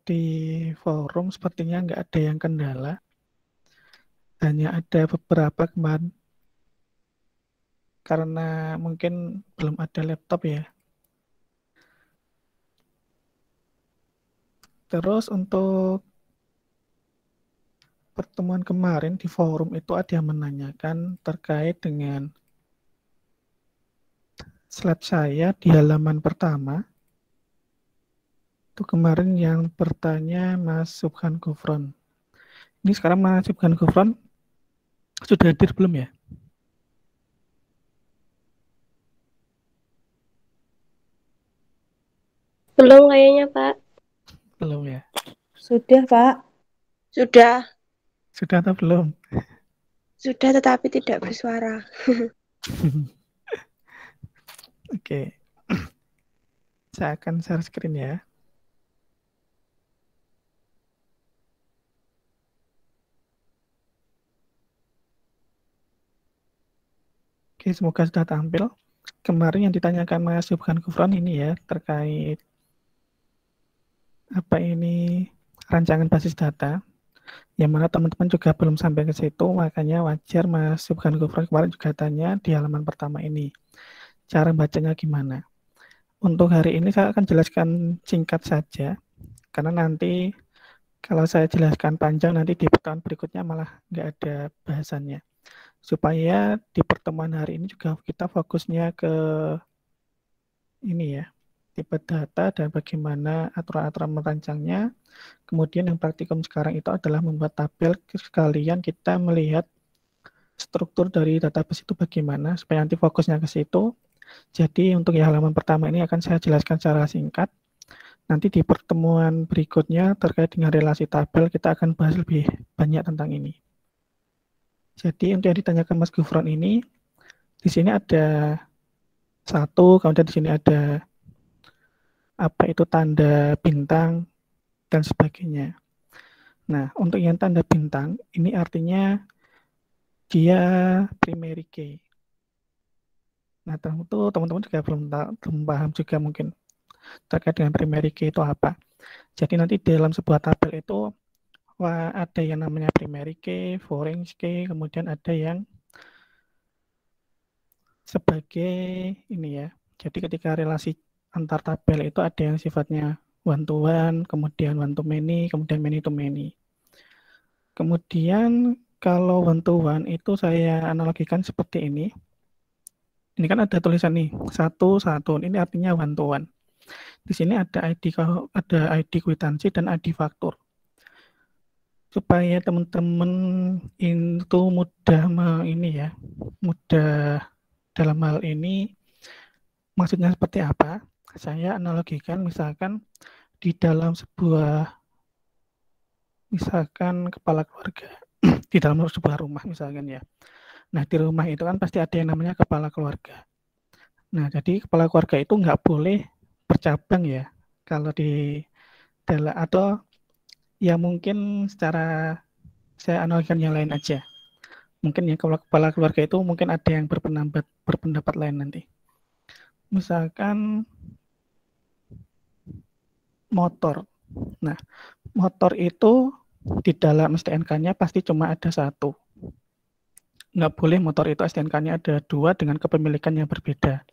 di forum sepertinya nggak ada yang kendala. Hanya ada beberapa kemarin karena mungkin belum ada laptop ya. Terus untuk pertemuan kemarin di forum itu ada yang menanyakan terkait dengan slide saya di halaman pertama. Itu kemarin yang bertanya Mas Subhan Gufron. Ini sekarang Mas Subhan Gufron sudah hadir belum ya? Belum kayaknya, Pak. Belum ya? Sudah, Pak. Sudah. Sudah atau belum? Sudah tetapi tidak bersuara. Oke. Saya akan share screen ya. Oke, semoga sudah tampil. Kemarin yang ditanyakan Mas Subhan Gufron ini ya, terkait apa ini rancangan basis data, yang mana teman-teman juga belum sampai ke situ, makanya wajar Mas Subhan Gufron kemarin juga tanya di halaman pertama ini. Cara bacanya gimana? Untuk hari ini saya akan jelaskan singkat saja, karena nanti kalau saya jelaskan panjang, nanti di pertemuan berikutnya malah nggak ada bahasannya. Supaya di pertemuan hari ini juga kita fokusnya ke ini ya, tipe data dan bagaimana aturan-aturan merancangnya. Kemudian yang praktikum sekarang itu adalah membuat tabel, sekalian kita melihat struktur dari database itu bagaimana, supaya nanti fokusnya ke situ. Jadi untuk yang halaman pertama ini akan saya jelaskan secara singkat. Nanti di pertemuan berikutnya terkait dengan relasi tabel, kita akan bahas lebih banyak tentang ini. Jadi untuk yang ditanyakan Mas Gufron ini, di sini ada satu, kemudian di sini ada apa itu tanda bintang dan sebagainya. Nah, untuk yang tanda bintang, ini artinya dia primary key. Nah, tentu teman-teman juga belum paham juga mungkin terkait dengan primary key itu apa. Jadi nanti dalam sebuah tabel itu ada yang namanya primary key, foreign key, kemudian ada yang sebagai ini ya. Jadi ketika relasi antar tabel itu ada yang sifatnya one to one, kemudian one to many, kemudian many to many. Kemudian kalau one to one itu saya analogikan seperti ini. Ini kan ada tulisan nih, satu. Ini artinya one to one. Di sini ada ID kwitansi dan ID faktur. Supaya teman-teman itu mudah mudah dalam hal ini maksudnya seperti apa? Saya analogikan misalkan di dalam misalkan kepala keluarga di dalam sebuah rumah misalkan ya. Nah, di rumah itu kan pasti ada yang namanya kepala keluarga. Nah, jadi kepala keluarga itu nggak boleh bercabang ya. Kalau di dalam atau ya mungkin secara saya analogikan yang lain aja. Mungkin ya kalau kepala keluarga itu mungkin ada yang berpendapat lain nanti. Misalkan motor. Nah, motor itu di dalam STNK-nya pasti cuma ada satu. Nggak boleh motor itu STNK-nya ada dua dengan kepemilikan yang berbeda.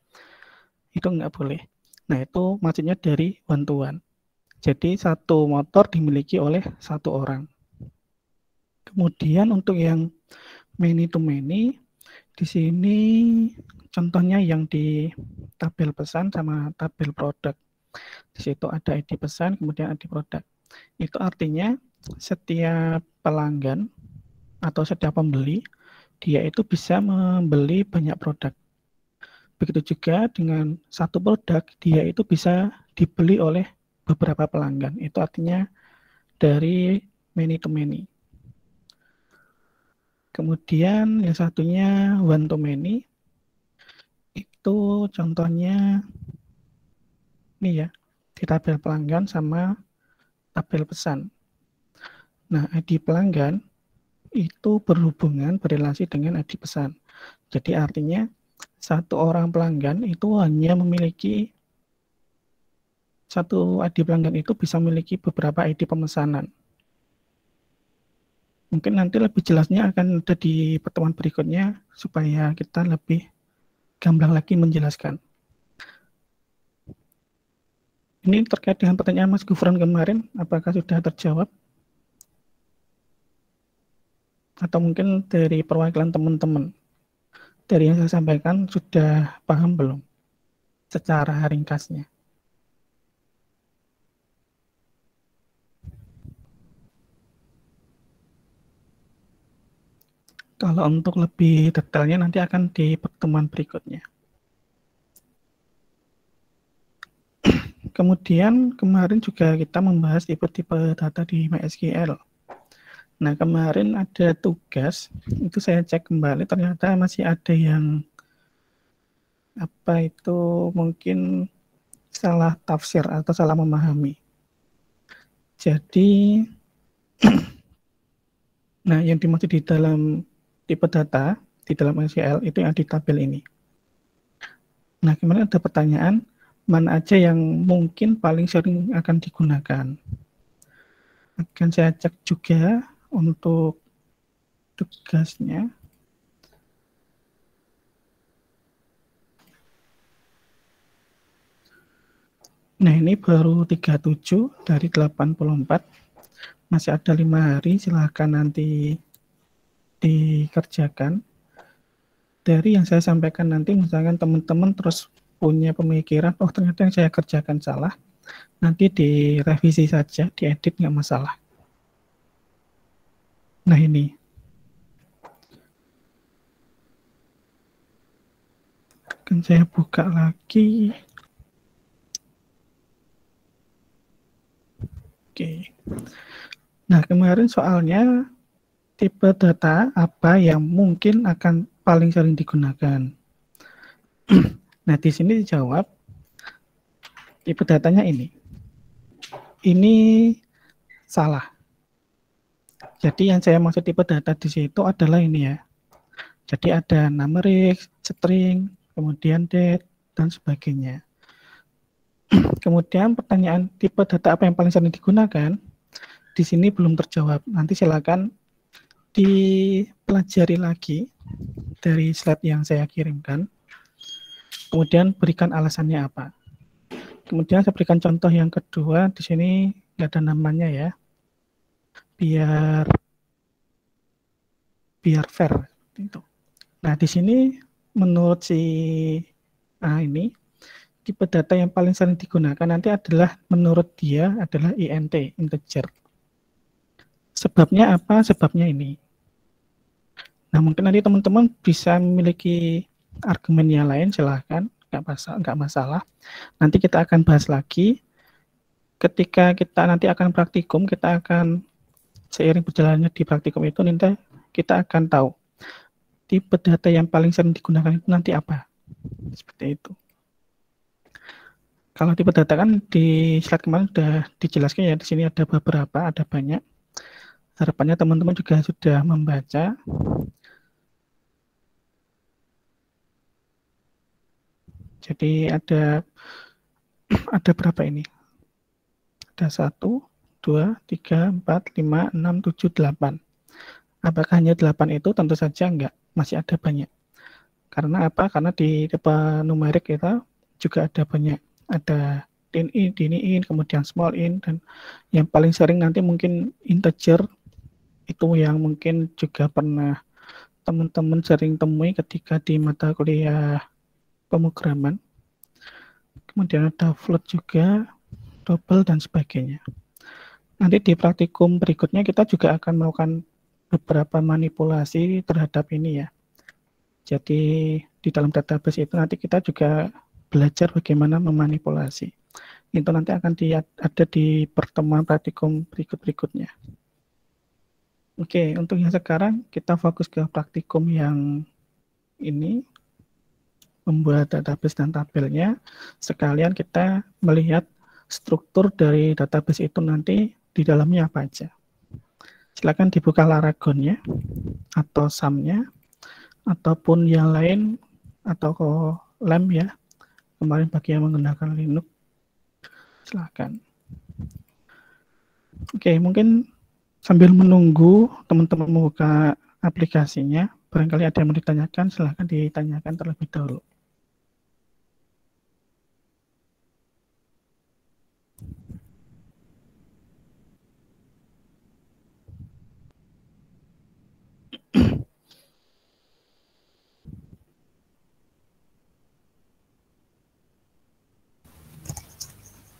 Itu nggak boleh. Nah, itu maksudnya dari one to one. Jadi satu motor dimiliki oleh satu orang. Kemudian untuk yang many to many, di sini contohnya yang di tabel pesan sama tabel produk. Di situ ada ID pesan, kemudian ID produk. Itu artinya setiap pelanggan atau setiap pembeli, dia itu bisa membeli banyak produk. Begitu juga dengan satu produk, dia itu bisa dibeli oleh beberapa pelanggan. Itu artinya dari many to many. Kemudian yang satunya one to many, itu contohnya ini ya, di tabel pelanggan sama tabel pesan. Nah, ID pelanggan itu berrelasi dengan ID pesan. Jadi artinya satu orang pelanggan itu hanya memiliki satu ID pelanggan itu bisa memiliki beberapa ID pemesanan. Mungkin nanti lebih jelasnya akan ada di pertemuan berikutnya supaya kita lebih gamblang lagi menjelaskan. Ini terkait dengan pertanyaan Mas Gufron kemarin, apakah sudah terjawab? Atau mungkin dari perwakilan teman-teman, dari yang saya sampaikan sudah paham belum secara ringkasnya? Kalau untuk lebih detailnya nanti akan di pertemuan berikutnya. Kemudian kemarin juga kita membahas tipe-tipe data di MySQL. Nah, kemarin ada tugas, itu saya cek kembali, ternyata masih ada yang mungkin salah tafsir atau salah memahami. Jadi, nah yang dimaksud di dalam tipe data, di dalam MySQL itu yang di tabel ini. Nah, kemarin ada pertanyaan, mana aja yang mungkin paling sering akan digunakan. Akan saya cek juga untuk tugasnya. Nah, ini baru 37 dari 84. Masih ada 5 hari, silahkan nanti dikerjakan. Dari yang saya sampaikan nanti, misalkan teman-teman terus punya pemikiran, oh ternyata yang saya kerjakan salah, nanti direvisi saja, diedit nggak masalah. Nah ini, akan saya buka lagi. Oke. Nah, kemarin soalnya tipe data apa yang mungkin akan paling sering digunakan. Nah, di sini dijawab tipe datanya ini. Ini salah. Jadi yang saya maksud tipe data di situ adalah ini ya. Jadi ada numeric, string, kemudian date, dan sebagainya. Kemudian pertanyaan tipe data apa yang paling sering digunakan, di sini belum terjawab. Nanti silakan dipelajari lagi dari slide yang saya kirimkan. Kemudian berikan alasannya apa. Kemudian saya berikan contoh yang kedua, di sini nggak ada namanya ya. Biar fair itu. Nah, di sini menurut si A ini tipe data yang paling sering digunakan nanti adalah menurut dia adalah int, integer. Sebabnya apa? Sebabnya ini. Nah, mungkin nanti teman-teman bisa memiliki argumen yang lain, silahkan, nggak masalah. Nanti kita akan bahas lagi. Ketika kita nanti akan praktikum, kita akan seiring berjalannya di praktikum itu, nanti kita akan tahu tipe data yang paling sering digunakan itu nanti apa. Seperti itu. Kalau tipe data kan di slide kemarin sudah dijelaskan ya, di sini ada beberapa, ada banyak. Harapannya teman-teman juga sudah membaca. Jadi ada berapa ini? Ada 1, 2, 3, 4, 5, 6, 7, 8. Apakah hanya 8 itu? Tentu saja enggak, masih ada banyak. Karena apa? Karena di depan numerik kita juga ada banyak. Ada in, kemudian small in, dan yang paling sering nanti mungkin integer, itu yang mungkin juga pernah teman-teman sering temui ketika di mata kuliah pemrograman. Kemudian ada float juga, double, dan sebagainya. Nanti di praktikum berikutnya kita juga akan melakukan beberapa manipulasi terhadap ini ya. Jadi di dalam database itu nanti kita juga belajar bagaimana memanipulasi. Itu nanti akan ada di pertemuan praktikum berikutnya. Oke, untuk yang sekarang kita fokus ke praktikum yang ini, membuat database dan tabelnya. Sekalian kita melihat struktur dari database itu nanti di dalamnya apa aja. Silakan dibuka Laragonnya atau SAM-nya ataupun yang lain atau LAMP ya. Kemarin bagi yang menggunakan Linux. Silakan. Oke, mungkin sambil menunggu teman-teman membuka aplikasinya, barangkali ada yang mau ditanyakan, silakan ditanyakan terlebih dahulu.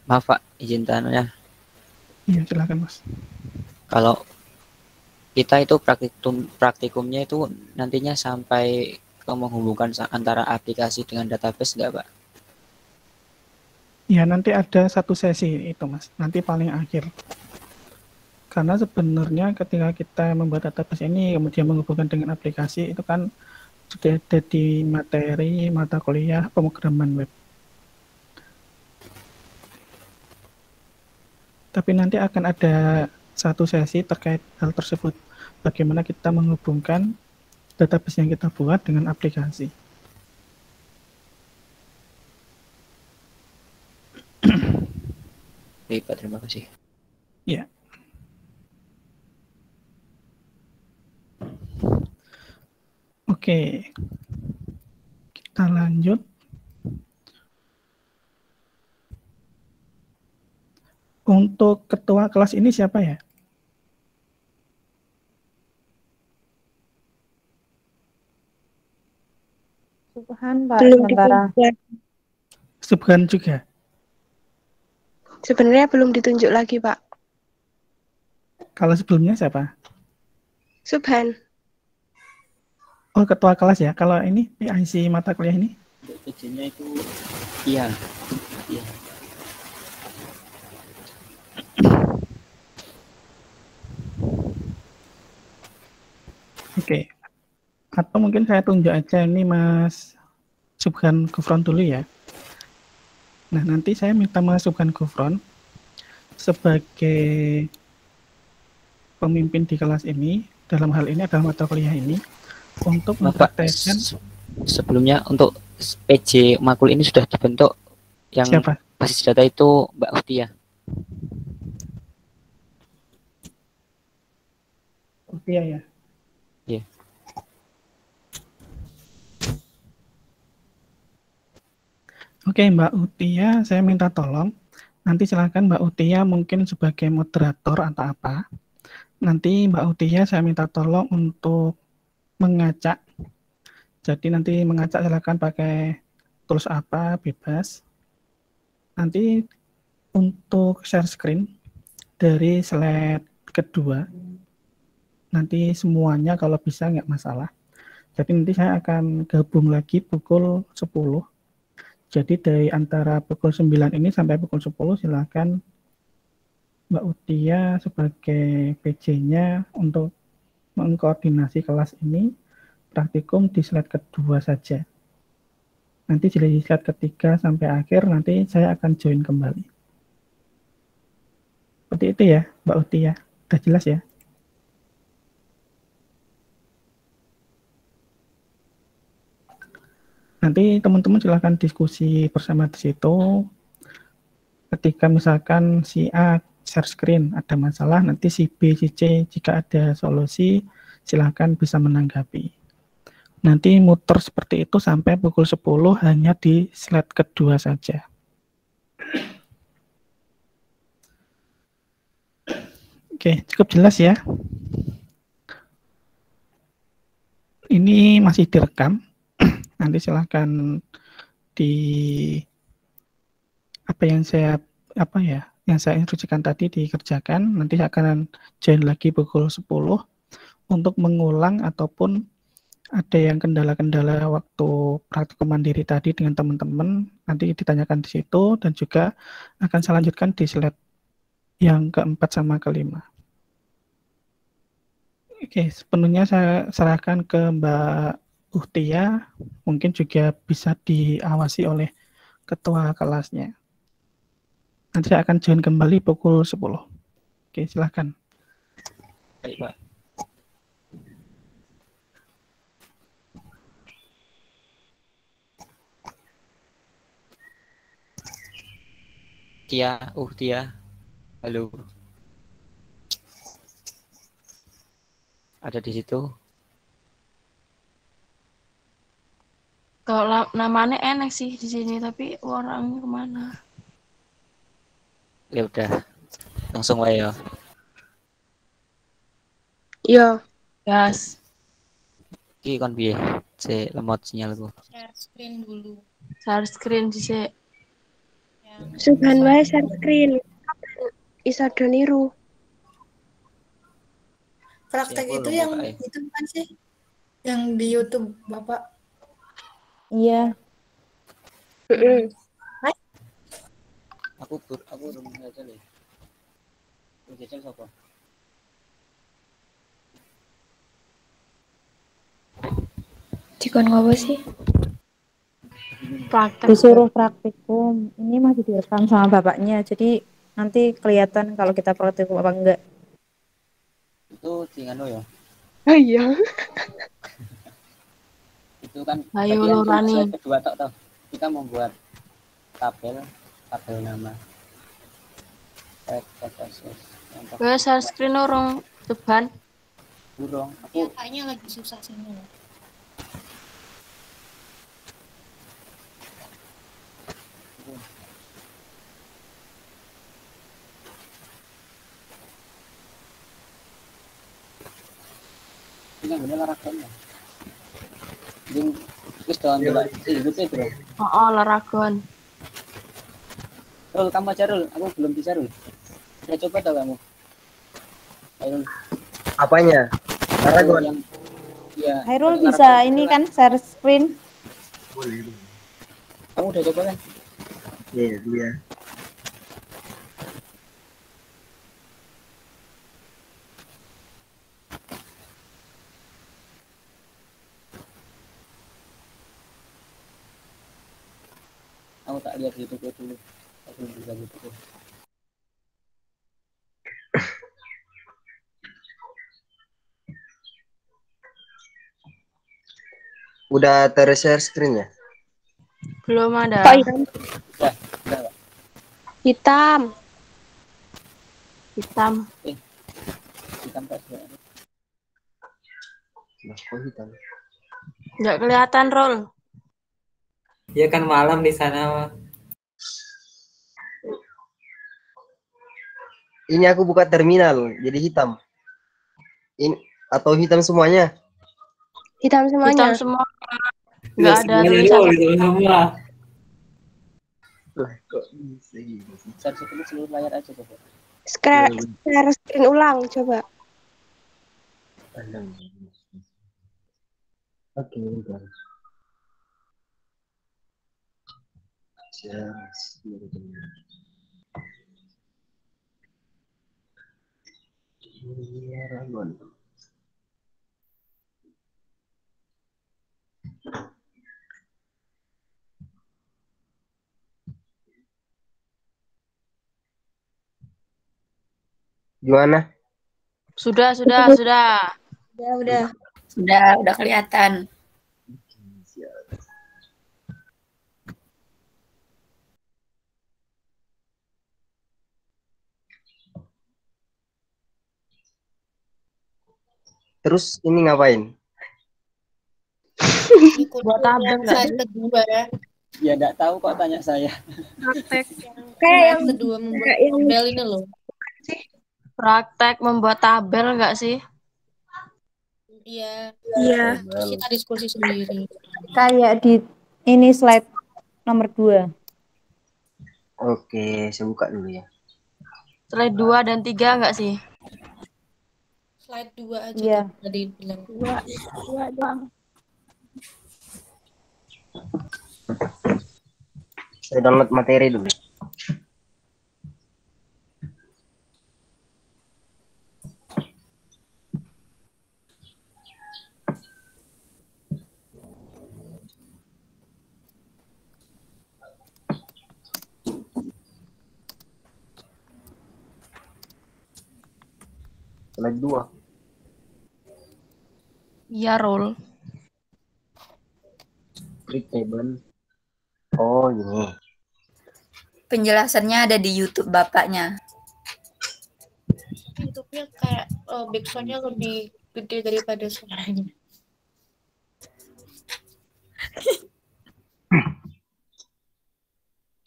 Maaf Pak, izin tanya. Iya, silakan Mas. Kalau kita itu praktikumnya itu nantinya sampai ke menghubungkan antara aplikasi dengan database nggak Pak? Ya, nanti ada satu sesi itu Mas, nanti paling akhir. Karena sebenarnya ketika kita membuat database ini kemudian menghubungkan dengan aplikasi itu kan sudah ada di materi mata kuliah pemrograman web. Tapi nanti akan ada satu sesi terkait hal tersebut. Bagaimana kita menghubungkan database yang kita buat dengan aplikasi. Baik Pak, terima kasih. Ya. Oke. Kita lanjut. Untuk ketua kelas ini siapa ya? Subhan Pak Belum sementara. ditunjuk. Subhan juga. Sebenarnya belum ditunjuk lagi, Pak. Kalau sebelumnya siapa? Subhan. Oh, ketua kelas ya. Kalau ini PIC mata kuliah ini? Izinnya itu iya. Iya. Oke. Atau mungkin saya tunjuk aja ini Mas Subhan Gufron dulu ya. Nah, nanti saya minta Mas Subhan Gufron sebagai pemimpin di kelas ini, dalam hal ini adalah mata kuliah ini, untuk mempraktekkan. Sebelumnya untuk PJ Makul ini sudah dibentuk yang Siapa? basis data itu Mbak Utia. Utia ya. Iya. Oke, Mbak Utia, saya minta tolong. Nanti silakan Mbak Utia mungkin sebagai moderator atau apa. Nanti Mbak Utia saya minta tolong untuk mengacak. Jadi nanti mengacak silakan pakai tools apa, bebas. Nanti untuk share screen dari slide kedua, nanti semuanya kalau bisa nggak masalah. Jadi nanti saya akan gabung lagi pukul 10. Jadi dari antara pukul 9 ini sampai pukul 10 silakan Mbak Utia sebagai PJ-nya untuk mengkoordinasi kelas ini praktikum di slide kedua saja. Nanti di slide ketiga sampai akhir nanti saya akan join kembali. Seperti itu ya Mbak Utia. Sudah jelas ya? Nanti teman-teman silahkan diskusi bersama di situ. Ketika misalkan si A share screen ada masalah, nanti si B, si C jika ada solusi silahkan bisa menanggapi. Nanti muter seperti itu sampai pukul 10 hanya di slide kedua saja. Oke, cukup jelas ya. Ini masih direkam. Nanti silahkan di yang saya instruksikan tadi dikerjakan. Nanti saya akan join lagi pukul 10 untuk mengulang ataupun ada yang kendala-kendala waktu praktikum mandiri tadi dengan teman-teman nanti ditanyakan di situ, dan juga akan saya lanjutkan di slide yang keempat sama kelima. Oke, sepenuhnya saya serahkan ke Mbak Uhtia, mungkin juga bisa diawasi oleh ketua kelasnya. Nanti saya akan join kembali pukul 10. Oke, silahkan. Baik, Pak. Tia, halo, ada di situ. Kalau namanya enak sih di sini, tapi orangnya kemana? Ya udah, langsung wae ya. Yo, Gas. Iki kon piye? Lemot sinyalku. Share screen dulu. Share screen sih. Subhan wae share screen. Iso do niru. Praktek Siapa itu belum yang buka ya? itu kan sih? Yang di YouTube Bapak. Iya. Heeh. Aku belum jajal ya. Belum jajal siapa? Dikon ngopo sih? Praktek. Disuruh praktikum. Ini masih direkam sama bapaknya. Jadi nanti kelihatan kalau kita praktikum apa enggak. Itu Cingano ya. Oh iya. Itu kan Ayo bagian cuma Lurani. slide kedua toh. Kita membuat tabel nama. Gue share screen orang depan. Burung. Ya, Aku kayaknya lagi susah sinyal. ini bener larakan ya. Jing wis doang delok ributnya, Bro. Oh, Laragon. Rul, kamu aja Rul, aku belum bisa Rul. Saya coba tau kamu. Ayo Rul. Apanya? Rul yang ya. Hairul yang bisa Laragon ini itu kan share screen. Boleh. Kamu udah coba kan? Iya, dia. Aku tak lihat gitu dulu. Aku belum bisa gitu. Udah ter-share screen ya? Belum ada. Kok hitam? Udah, Pak. Hitam. Hitam. Hitam pas ya. Nah, kok hitam? Nggak kelihatan, Rol. Ya kan malam di sana. Ini aku buka terminal, jadi hitam. Ini atau hitam semuanya? Hitam Hitam semuanya. semua. Nggak ada Semuanya tulisan. dulu, gitu semua. Lah, kok bisa gitu sih? Share screen seluruh layar aja coba. Share screen ulang coba. Oke, bentar. Share screen. Iya, Ragon. Gimana? Sudah. Udah. Udah kelihatan. Terus ini ngapain? Ikut Buat tabel nggak slide sih? kedua ya. Ya enggak tahu kok tanya saya. Kayak Slide yang kedua membuat kayak yang tabel ini loh. Praktek membuat tabel nggak sih? Iya. iya. Terus kita diskusi sendiri. Kayak di ini slide nomor 2. Oke, saya buka dulu ya. Slide 2 dan 3 nggak sih? Slide 2 aja Iya. tadi bilang. Dua doang. Saya download materi dulu. Slide 2. Iya, Rol. Klik table. Oh, ini. penjelasannya ada di YouTube bapaknya. YouTube-nya kayak backsound-nya lebih gede daripada suaranya.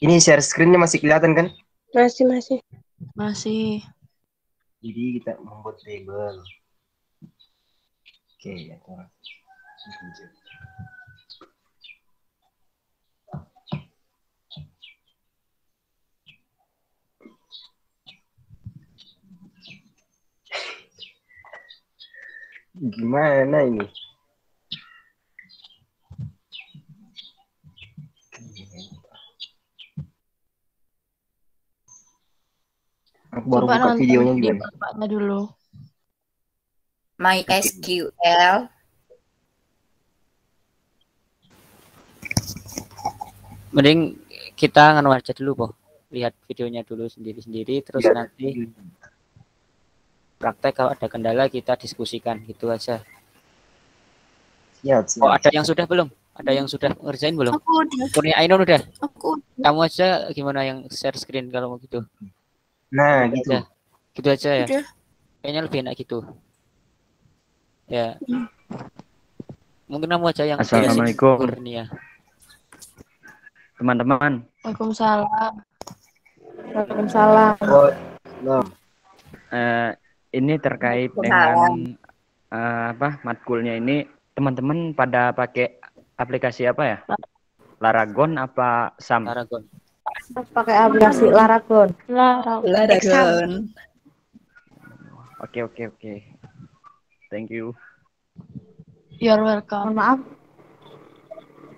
Ini share screen-nya masih kelihatan kan? Masih, masih. Masih. Jadi kita membuat label. Oke, ya. Gimana ini? Aku baru Coba buka nonton videonya video juga. bapaknya dulu. MySQL. Mending kita nganu aja dulu, Po. Lihat videonya dulu sendiri-sendiri, terus Lihat. nanti praktek kalau ada kendala kita diskusikan gitu aja. Siap, Oh, siap. ada yang sudah belum? Ada yang sudah ngerjain belum? Aku udah. Kurnia Ainun udah. Aku. Kamu aja gimana yang share screen kalau mau gitu? Nah, Gitu gitu. aja. Gitu aja ya. Udah. Kayaknya lebih enak gitu. Ya. Mungkin kamu aja yang Assalamualaikum. Kurnia. Teman-teman. Waalaikumsalam. Waalaikumsalam. Oh, no. Ini terkait dengan matkulnya ini, teman-teman pada pakai aplikasi apa ya? Laragon apa SAM? Laragon. Pakai aplikasi Laragon. Laragon. Oke. Thank you. You're welcome. Mohon maaf.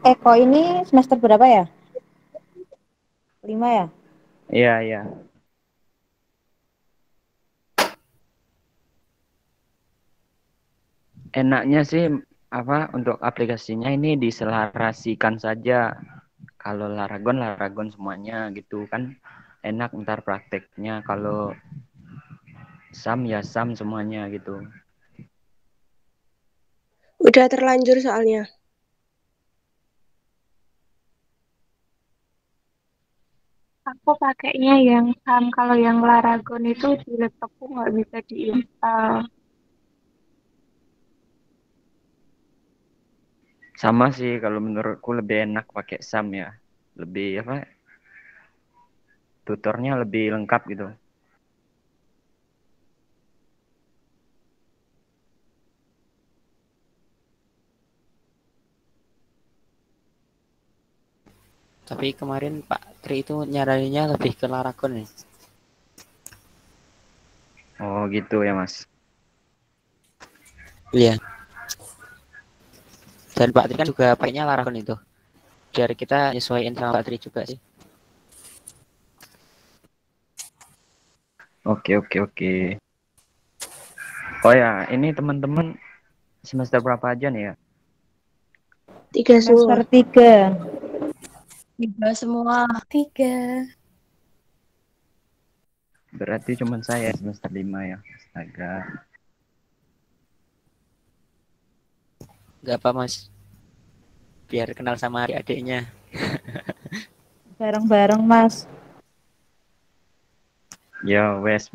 Eko ini semester berapa ya? 5 ya? Iya. Enaknya sih untuk aplikasinya ini diselarasikan saja. Kalau Laragon semuanya gitu kan enak ntar prakteknya. Kalau SAM ya SAM semuanya gitu. Udah terlanjur soalnya. Aku pakainya yang SAM, kalau yang Laragon itu di laptopku nggak bisa diinstal. Sama sih kalau menurutku lebih enak pakai SAM ya. Lebih tutornya lebih lengkap gitu. Tapi kemarin Pak Tri itu nyaraninnya lebih ke Laragon nih. Oh gitu ya Mas. Iya. Dan Pak Tri kan juga pakainya Laragon itu. Biar kita nyesuaiin sama Pak Tri juga sih. Oke. Oh ya, ini teman-teman semester berapa aja nih ya? 3 semester 3. 3 semua. 3. Berarti cuma saya semester 5 ya. Astaga. Gak apa Mas. Biar kenal sama adik-adiknya. Bareng-bareng Mas. Ya, wes.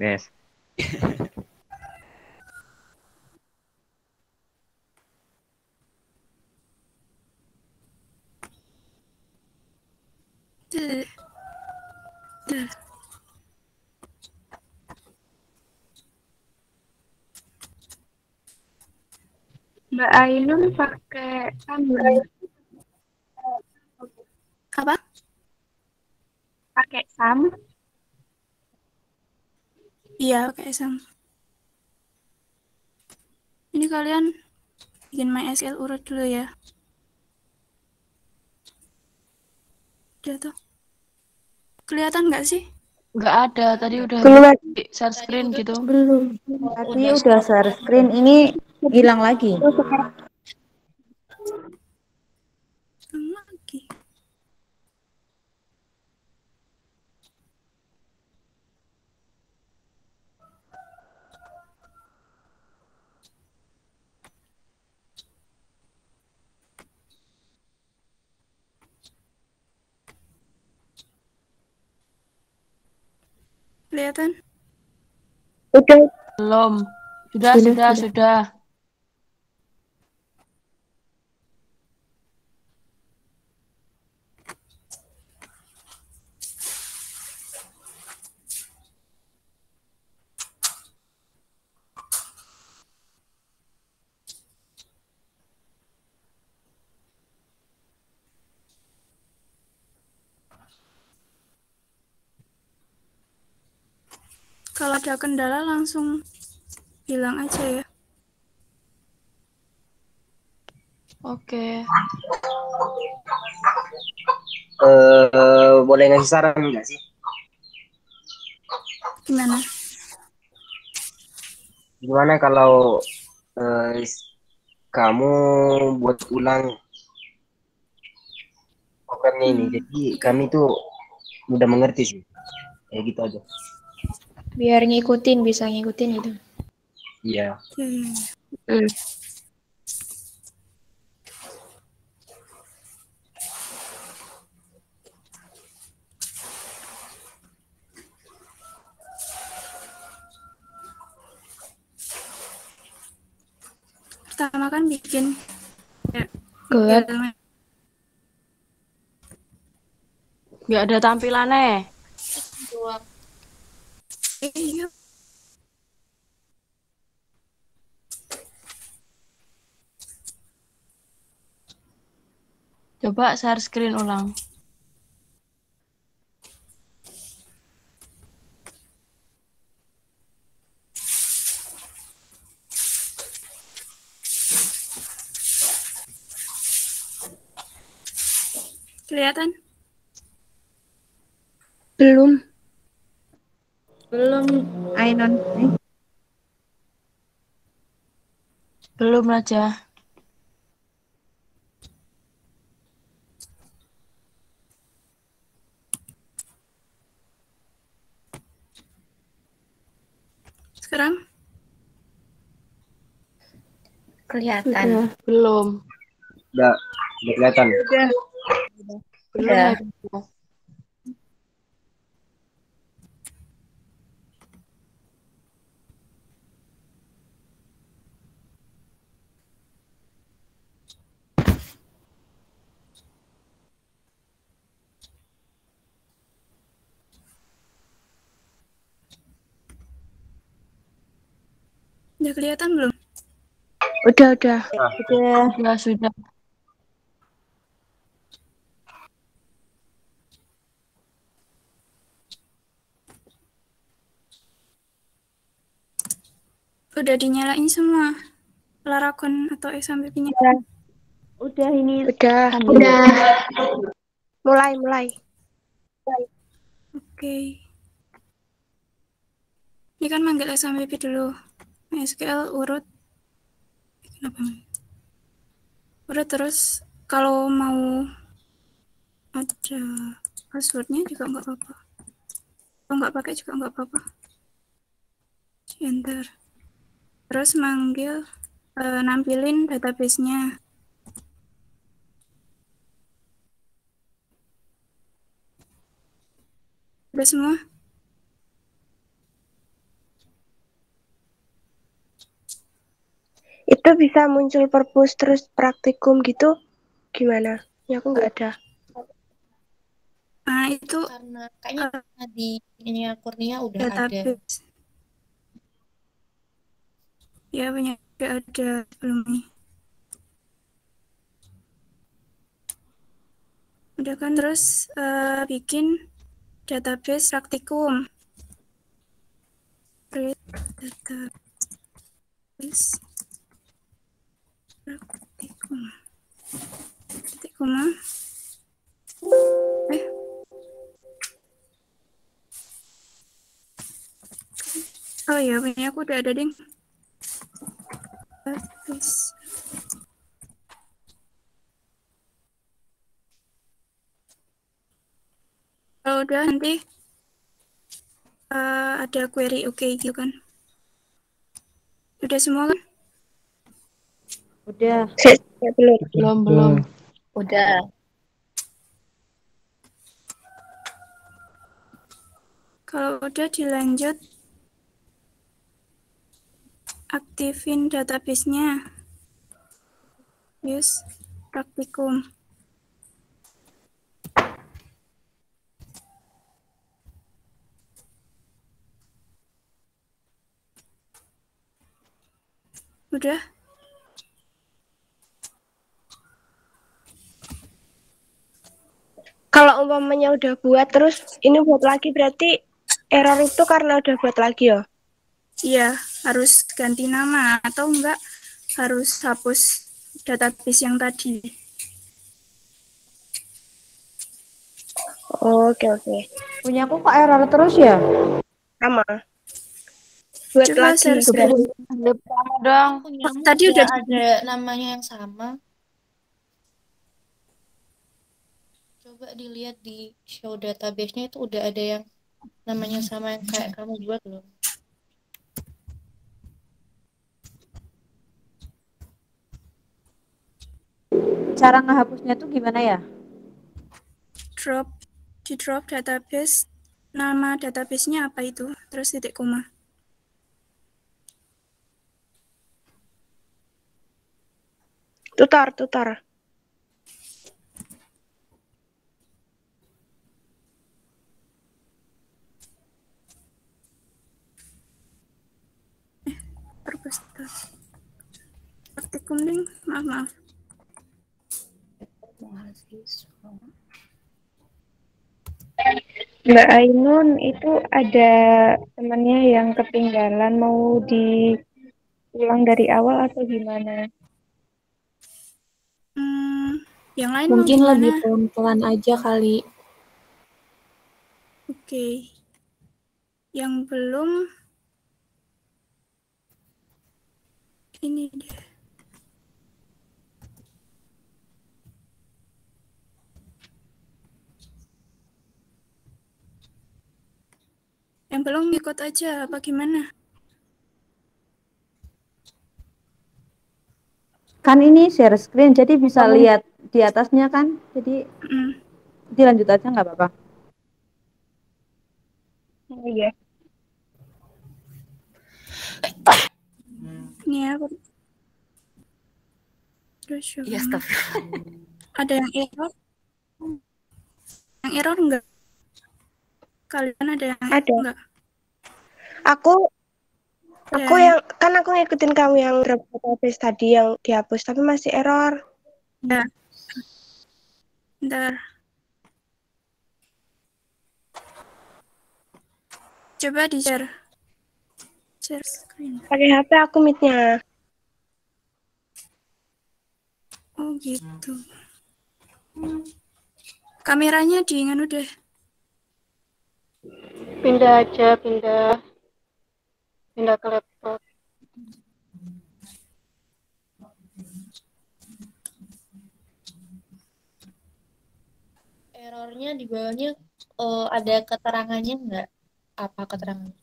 Mbak Ainun pakai SAM ya? Apa? Pakai SAM? Iya, pakai SAM. Ini kalian bikin MySQL urut dulu ya. Udah tuh. Kelihatan nggak sih? Nggak ada, tadi udah Belum. di share screen gitu. Belum. Tadi udah share screen, ini hilang lagi. Sama lagi. Kelihatan? Udah. Belum. Sudah. Kalau ada kendala langsung bilang aja ya. Oke. Boleh ngasih saran nggak sih? Gimana? Gimana kalau kamu buat ulang programnya ini? Jadi kami tuh mudah mengerti sih. Kayak gitu aja. Biar bisa ngikutin gitu. Iya. Pertama kan bikin ya, Gelap. Nggak ada tampilannya. Iya. Coba share screen ulang. Kelihatan? Belum. Ainon. Belum aja. Sekarang? Kelihatan. Belum. Udah kelihatan. Udah. Udah kelihatan belum? Udah. Sudah. Udah dinyalain semua. Laragon atau XMPP-nya. Udah ini. Udah. Mulai. Oke. Ini kan manggil XMPP dulu. SQL urut. Kenapa? Urut terus kalau mau ada passwordnya juga nggak apa-apa. Kalau nggak pakai juga nggak apa-apa. Enter. Terus manggil, nampilin database-nya. Udah semua? Itu bisa muncul perpus terus praktikum gitu gimana? Ya aku nggak ada. Nah itu Karena kayaknya di ini Kurnia udah database. Ya banyak ada belum nih. Udah kan terus bikin database praktikum. Create database praktikum. Oh iya, punya aku udah ada, ding. Database. Kalau udah nanti ada query oke gitu kan. Udah semua kan? Udah. Belum. Udah. Kalau udah dilanjut, aktifin database-nya. Use praktikum. Udah? Kalau umpamanya udah buat terus ini buat lagi berarti error itu karena udah buat lagi ya? Iya, harus ganti nama atau enggak harus hapus database yang tadi. Oke. Punya aku kok error terus ya? Sama. Buat Coba lagi. share. Ada pertama dong. Tadi udah ada namanya yang sama. Coba dilihat di show database-nya itu udah ada yang namanya sama yang kayak kamu buat belum? Cara ngehapusnya tuh gimana ya? Di drop database, nama database-nya apa itu, terus titik koma. Tutor. Praktikum link, maaf. Mbak Ainun itu ada temannya yang ketinggalan mau diulang dari awal atau gimana? Yang lain Mungkin mau lebih gimana? pelan-pelan aja kali. Oke. Yang belum ini deh. Yang belum ikut aja apa gimana? Kan ini share screen, jadi bisa lihat di atasnya kan. Jadi dilanjut aja nggak apa-apa. Oh iya. Ini aku. Terus Iya, ada yang error? Yang error enggak? Kalian ada yang enggak? Aku yang kan aku ngikutin kamu yang database tadi yang dihapus tapi masih error. Ya. Bentar. Coba di share. Share screen. Pakai HP aku meet-nya. Oh gitu. Kameranya diingat udah. Pindah ke laptop. Errornya di bawahnya ada keterangannya nggak? Apa keterangannya?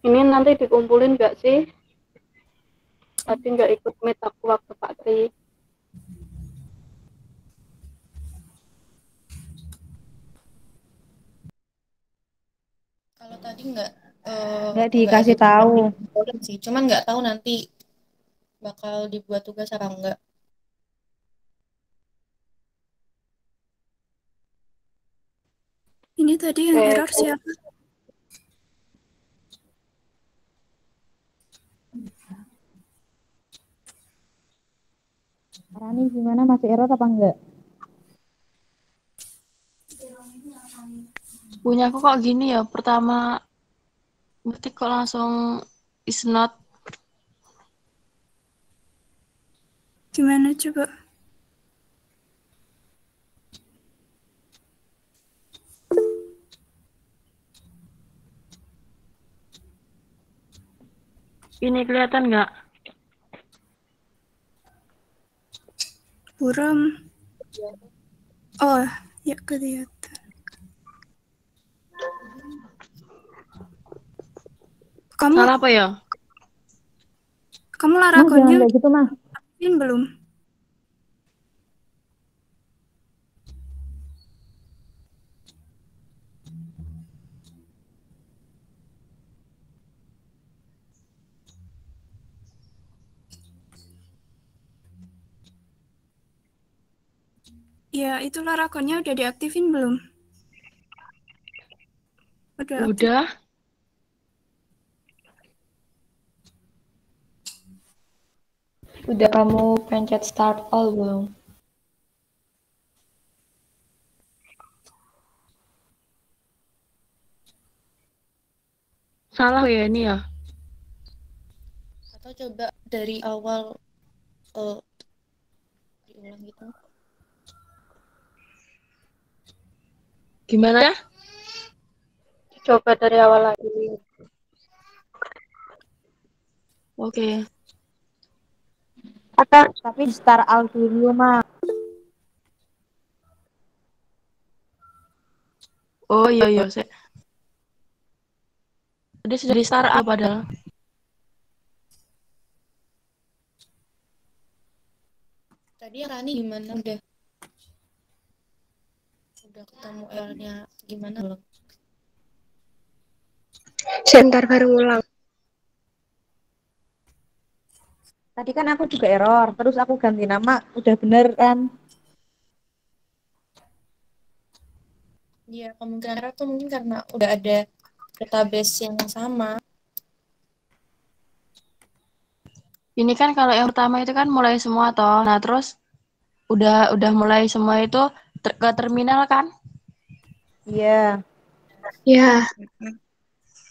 Ini nanti dikumpulin nggak sih? Tadi nggak ikut meet aku waktu Pak Tri. Kalau tadi nggak dikasih tahu. Sih, cuman nggak tahu nanti bakal dibuat tugas apa enggak. Ini tadi yang error siapa? Rani gimana, masih error apa enggak? Punya aku kok gini ya, pertama ngetik kok langsung is not. Gimana coba? Ini kelihatan nggak? Buram. Oh, ya kelihatan. Kamu Salah apa ya? Kamu Mah, jangan laragonnya kayak gitu, Mah. aktifin belum? Ya, itu laragonnya udah diaktifin belum? Udah. Aktif. Udah. Udah kamu pencet start all belum? Salah ya ini ya? Atau coba dari awal diulang gitu. Gimana ya? Coba dari awal lagi. Oke. Tapi start all dulu, Mah. Oh iya iya, tadi sudah di startup padahal. Tadi Rani gimana? Udah ketemu error-nya gimana belum? Sebentar baru ulang. Tadi kan aku juga error, terus aku ganti nama, udah bener kan? Iya, kemungkinan error tuh mungkin karena udah ada database yang sama. Ini kan kalau yang pertama itu kan mulai semua toh. Nah, terus udah mulai semua itu ke terminal kan? Iya. Iya.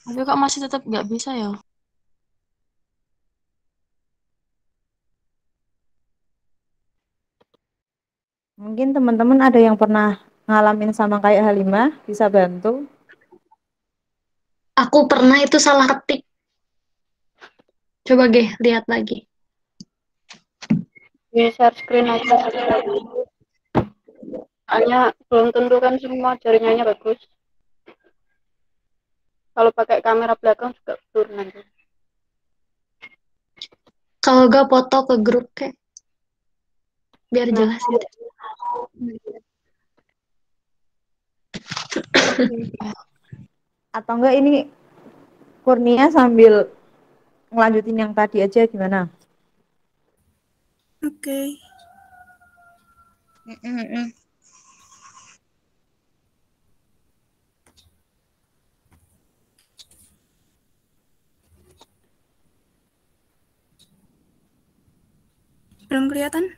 Tapi kok masih tetap nggak bisa ya? Mungkin teman-teman ada yang pernah ngalamin sama kayak Halimah, bisa bantu. Aku pernah itu salah ketik. Coba Ge, lihat lagi. Share screen aja. Soalnya belum tentu kan semua jaringannya bagus. Kalau pakai kamera belakang juga turun nanti. Kalau gak foto ke grup kayak biar jelas gitu. Atau enggak ini Kurnia sambil ngelanjutin yang tadi aja gimana? Oke. Belum kelihatan?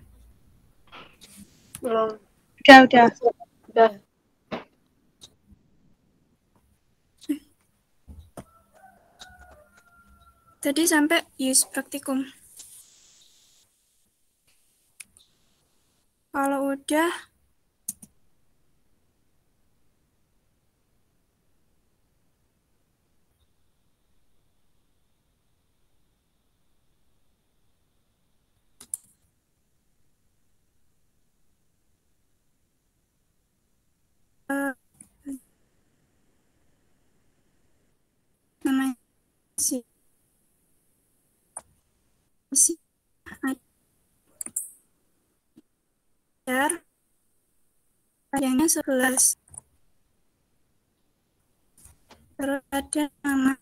Belum. Udah. Udah. Tadi sampai use praktikum. Kalau udah, namanya si ajar panjangnya 11. Terus ada nama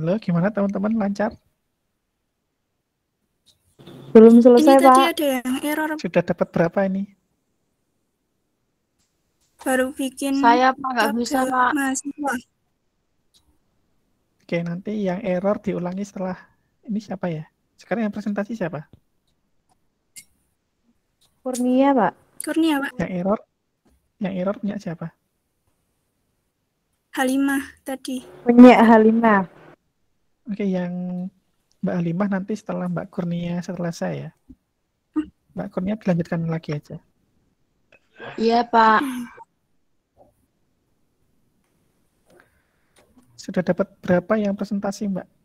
Halo, gimana teman-teman? Lancar? Belum selesai, ini tadi Pak. ada yang error. Sudah dapat berapa ini? Baru bikin Saya Pak nggak bisa tabel Pak. mahasiswa. Oke, nanti yang error diulangi setelah Ini siapa ya? Sekarang yang presentasi siapa? Kurnia, Pak. Kurnia, Pak. Yang error punya siapa? Halimah tadi. Punya Halimah. Oke, yang Mbak Halimah nanti setelah Mbak Kurnia setelah saya. Mbak Kurnia dilanjutkan lagi aja. Iya, Pak. Sudah dapat berapa yang presentasi, Mbak?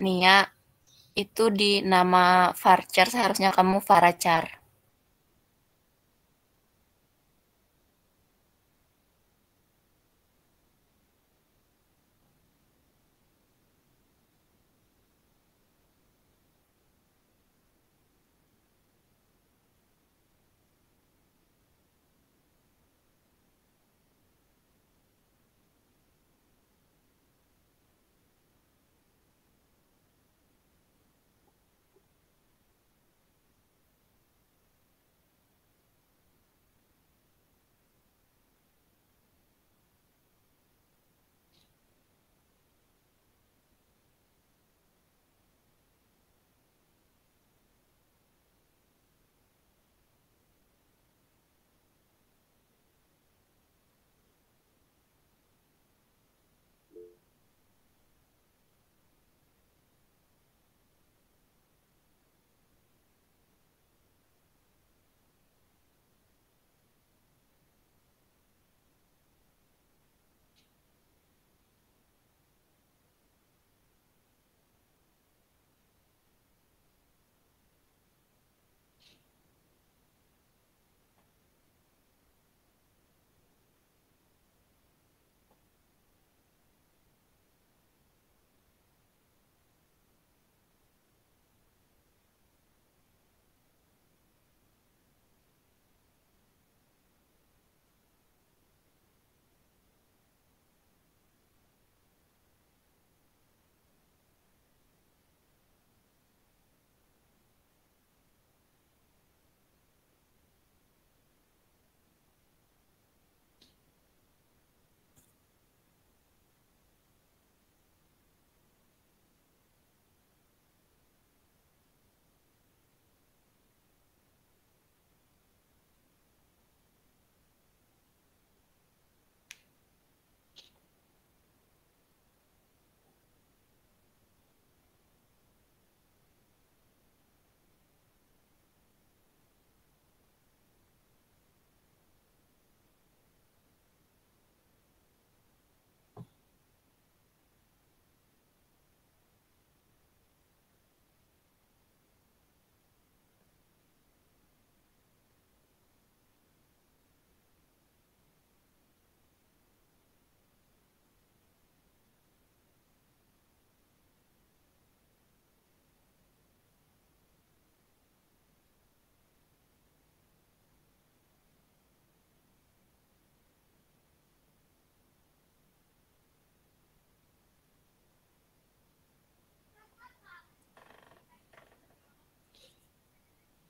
Nia, itu di nama varchar seharusnya kamu varachar.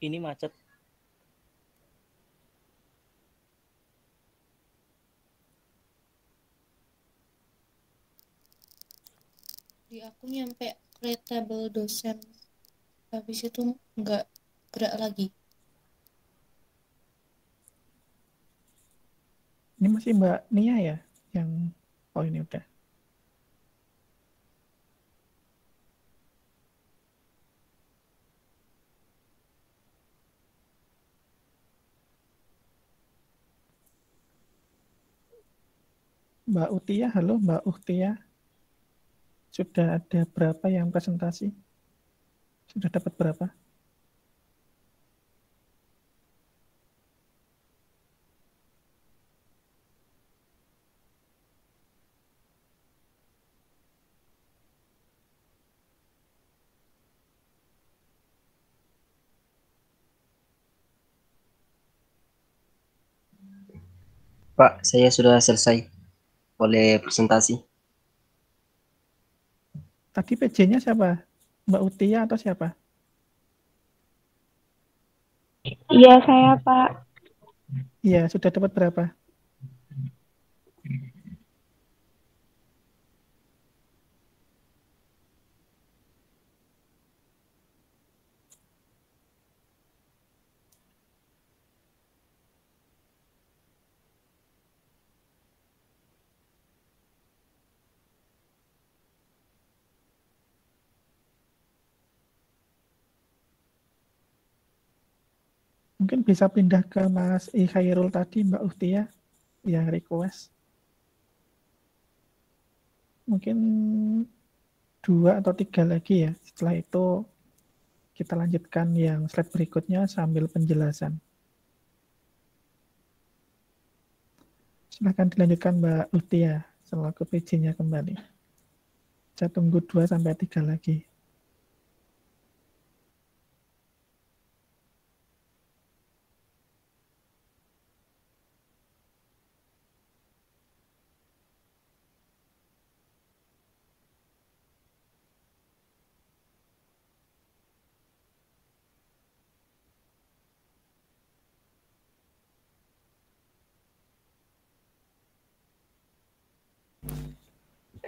Ini macet. Di aku nyampe create table dosen, habis itu nggak gerak lagi. Ini masih Mbak Nia ya? Yang oh ini udah. Mbak Utia, halo Mbak Utia. Sudah ada berapa yang presentasi? Sudah dapat berapa? Pak, saya sudah selesai oleh presentasi. Tadi PJ-nya siapa? Mbak Utia atau siapa? Iya, saya, Pak. Iya, sudah dapat berapa? Mungkin bisa pindah ke Mas I Khairul tadi, Mbak Utia, yang request. Mungkin 2 atau 3 lagi ya. Setelah itu kita lanjutkan yang slide berikutnya sambil penjelasan. Silakan dilanjutkan Mbak Utia selaku PJ-nya kembali. Saya tunggu 2 sampai 3 lagi.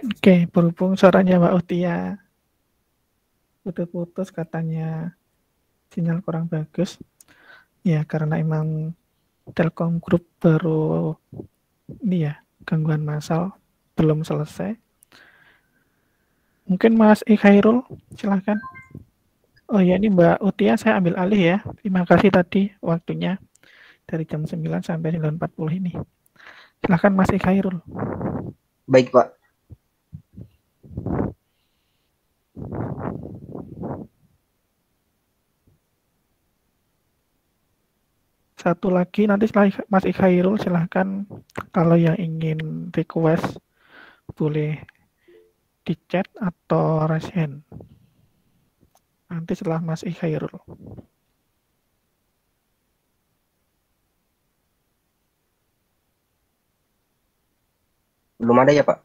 Oke, berhubung suaranya Mbak Utia putus-putus katanya sinyal kurang bagus. Ya, karena emang Telkom Group baru ini ya, gangguan massal belum selesai. Mungkin Mas I Khairul, silahkan. Oh ya, ini Mbak Utia saya ambil alih ya. Terima kasih tadi waktunya dari jam 9 sampai 9.40 ini. Silahkan Mas I Khairul. Baik, Pak. Satu lagi nanti setelah Mas I Khairul silahkan kalau yang ingin request boleh di chat atau raise hand. Nanti setelah Mas I Khairul. Belum ada ya, Pak?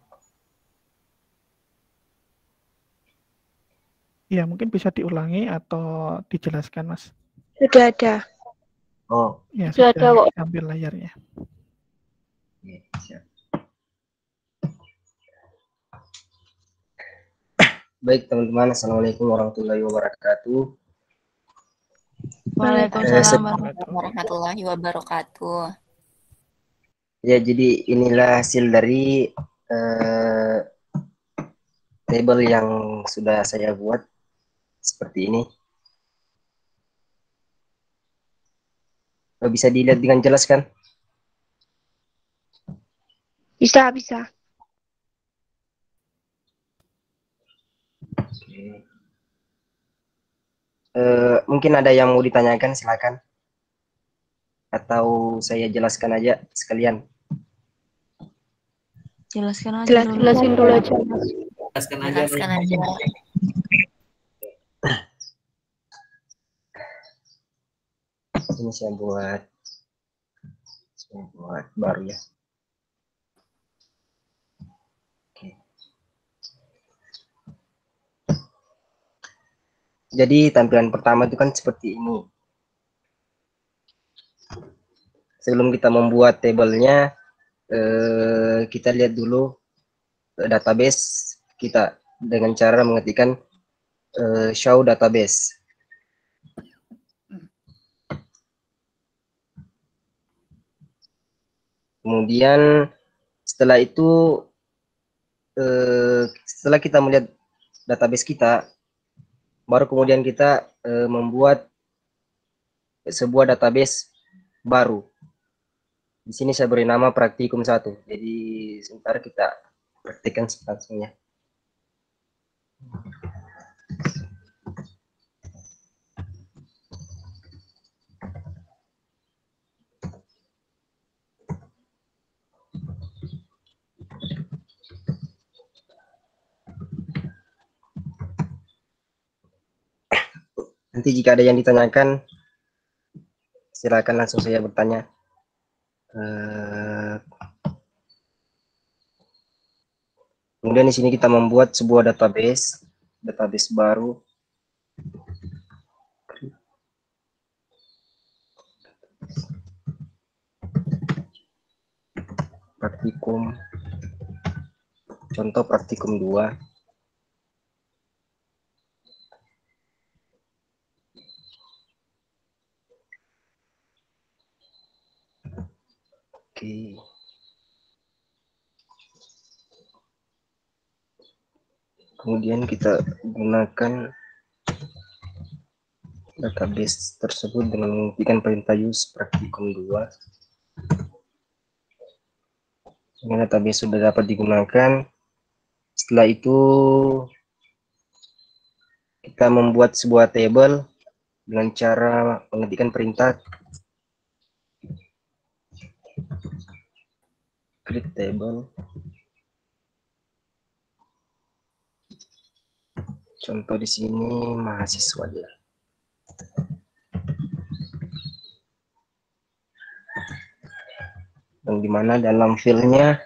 Ya, mungkin bisa diulangi atau dijelaskan, Mas. Sudah ada. Oh, ya sudah sudah ada kok. ambil layarnya. Siap. Baik, teman-teman. Assalamualaikum warahmatullahi wabarakatuh. Waalaikumsalam warahmatullahi wabarakatuh. Ya, jadi inilah hasil dari table yang sudah saya buat seperti ini. Bisa dilihat dengan jelas kan? Bisa, bisa. Oke. Mungkin ada yang mau ditanyakan, silakan. Atau saya jelaskan aja sekalian. Jelaskan aja dulu. Jelasin dulu aja. Jelaskan aja. Jelaskan aja. Ini saya buat baru ya. Oke. Jadi tampilan pertama itu kan seperti ini. Sebelum kita membuat tabelnya, kita lihat dulu database kita dengan cara mengetikkan show database. Kemudian setelah itu, setelah kita melihat database kita, baru kemudian kita membuat sebuah database baru. Di sini saya beri nama praktikum 1. Jadi sebentar kita praktikkan langsungnya. Nanti jika ada yang ditanyakan, silakan langsung saya bertanya. Kemudian di sini kita membuat sebuah database baru. Praktikum. Contoh praktikum 2. Oke. Kemudian kita gunakan database tersebut dengan mengetikkan perintah use praktikum 2. Ini database sudah dapat digunakan. Setelah itu kita membuat sebuah table dengan cara mengetikkan perintah create table. Contoh di sini mahasiswa ya. Yang dimana dalam filenya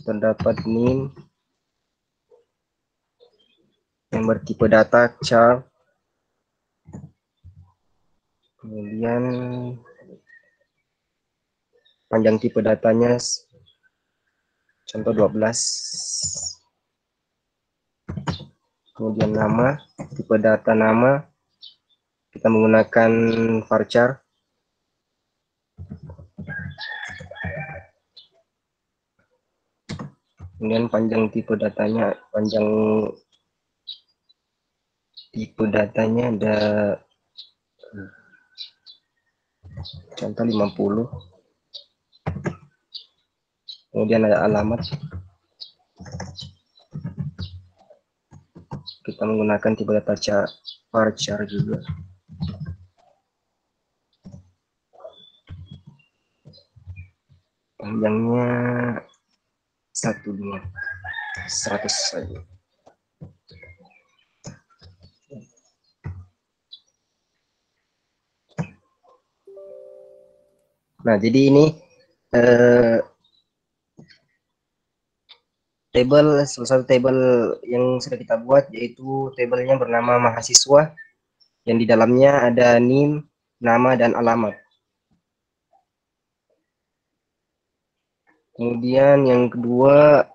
terdapat name yang bertipe data char, kemudian panjang tipe datanya contoh 12. Kemudian nama, tipe data nama, kita menggunakan varchar. Kemudian panjang tipe datanya ada contoh 50. Kemudian ada alamat. Kita menggunakan tipe data varchar juga. Panjangnya 100 saja. Nah, jadi ini salah satu table yang sudah kita buat, yaitu tabelnya bernama mahasiswa, yang di dalamnya ada name, nama, dan alamat. Kemudian yang kedua,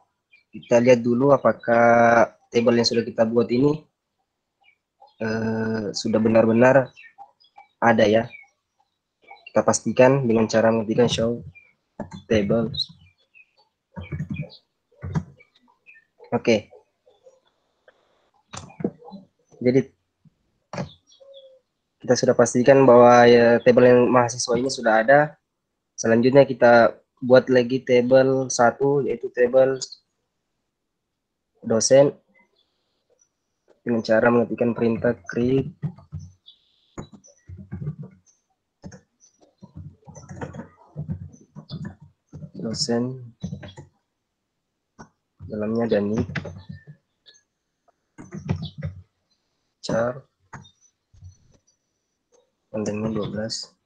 kita lihat dulu apakah table yang sudah kita buat ini sudah benar-benar ada ya. Kita pastikan dengan cara mengetikkan show table. Oke. Jadi kita sudah pastikan bahwa ya, table yang mahasiswa ini sudah ada. Selanjutnya kita buat lagi table 1, yaitu table dosen, dengan cara mengetikkan perintah create dosen, dalamnya ada nick, char, kontennya 12.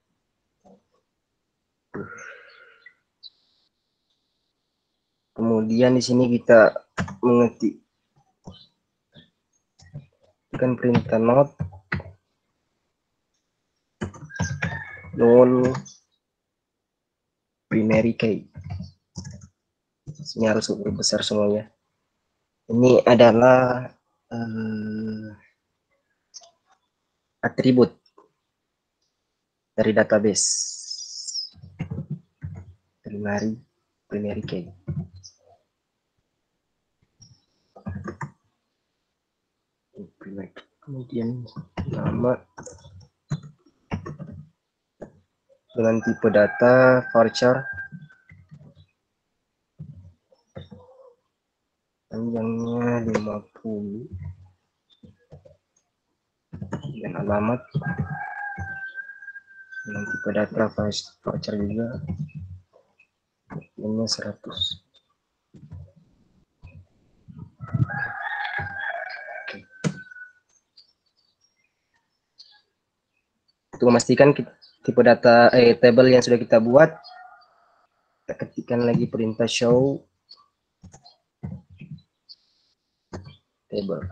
Kemudian di sini kita mengetikkan perintah not null primary key. Ini harus besar semuanya. Ini adalah atribut dari database primary key. Kemudian nama dengan tipe data varchar, panjangnya 50, dan alamat dengan tipe data varchar juga, ini 100. Untuk memastikan tipe data table yang sudah kita buat, kita ketikkan lagi perintah show table.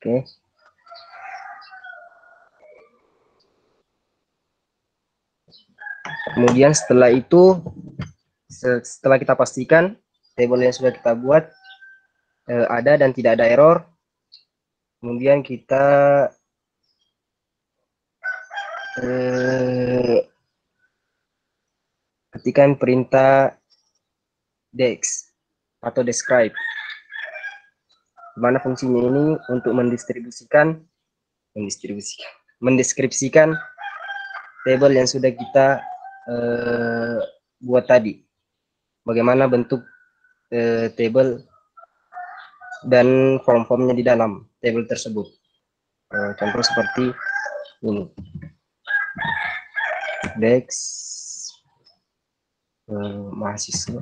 Oke. Kemudian setelah itu, setelah kita pastikan table yang sudah kita buat ada dan tidak ada error, kemudian kita ketikkan perintah dex atau describe, mana fungsinya ini untuk mendeskripsikan table yang sudah kita buat tadi, bagaimana bentuk table dan form-formnya di dalam table tersebut. Contoh seperti ini, dex mahasiswa.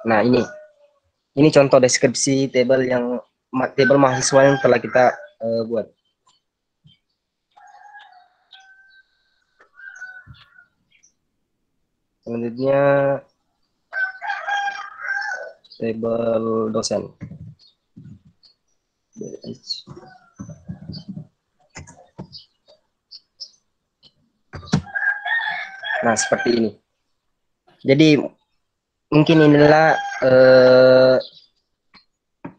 Nah, ini contoh deskripsi table mahasiswa yang telah kita buat. Selanjutnya table dosen. Nah, seperti ini. Jadi mungkin inilah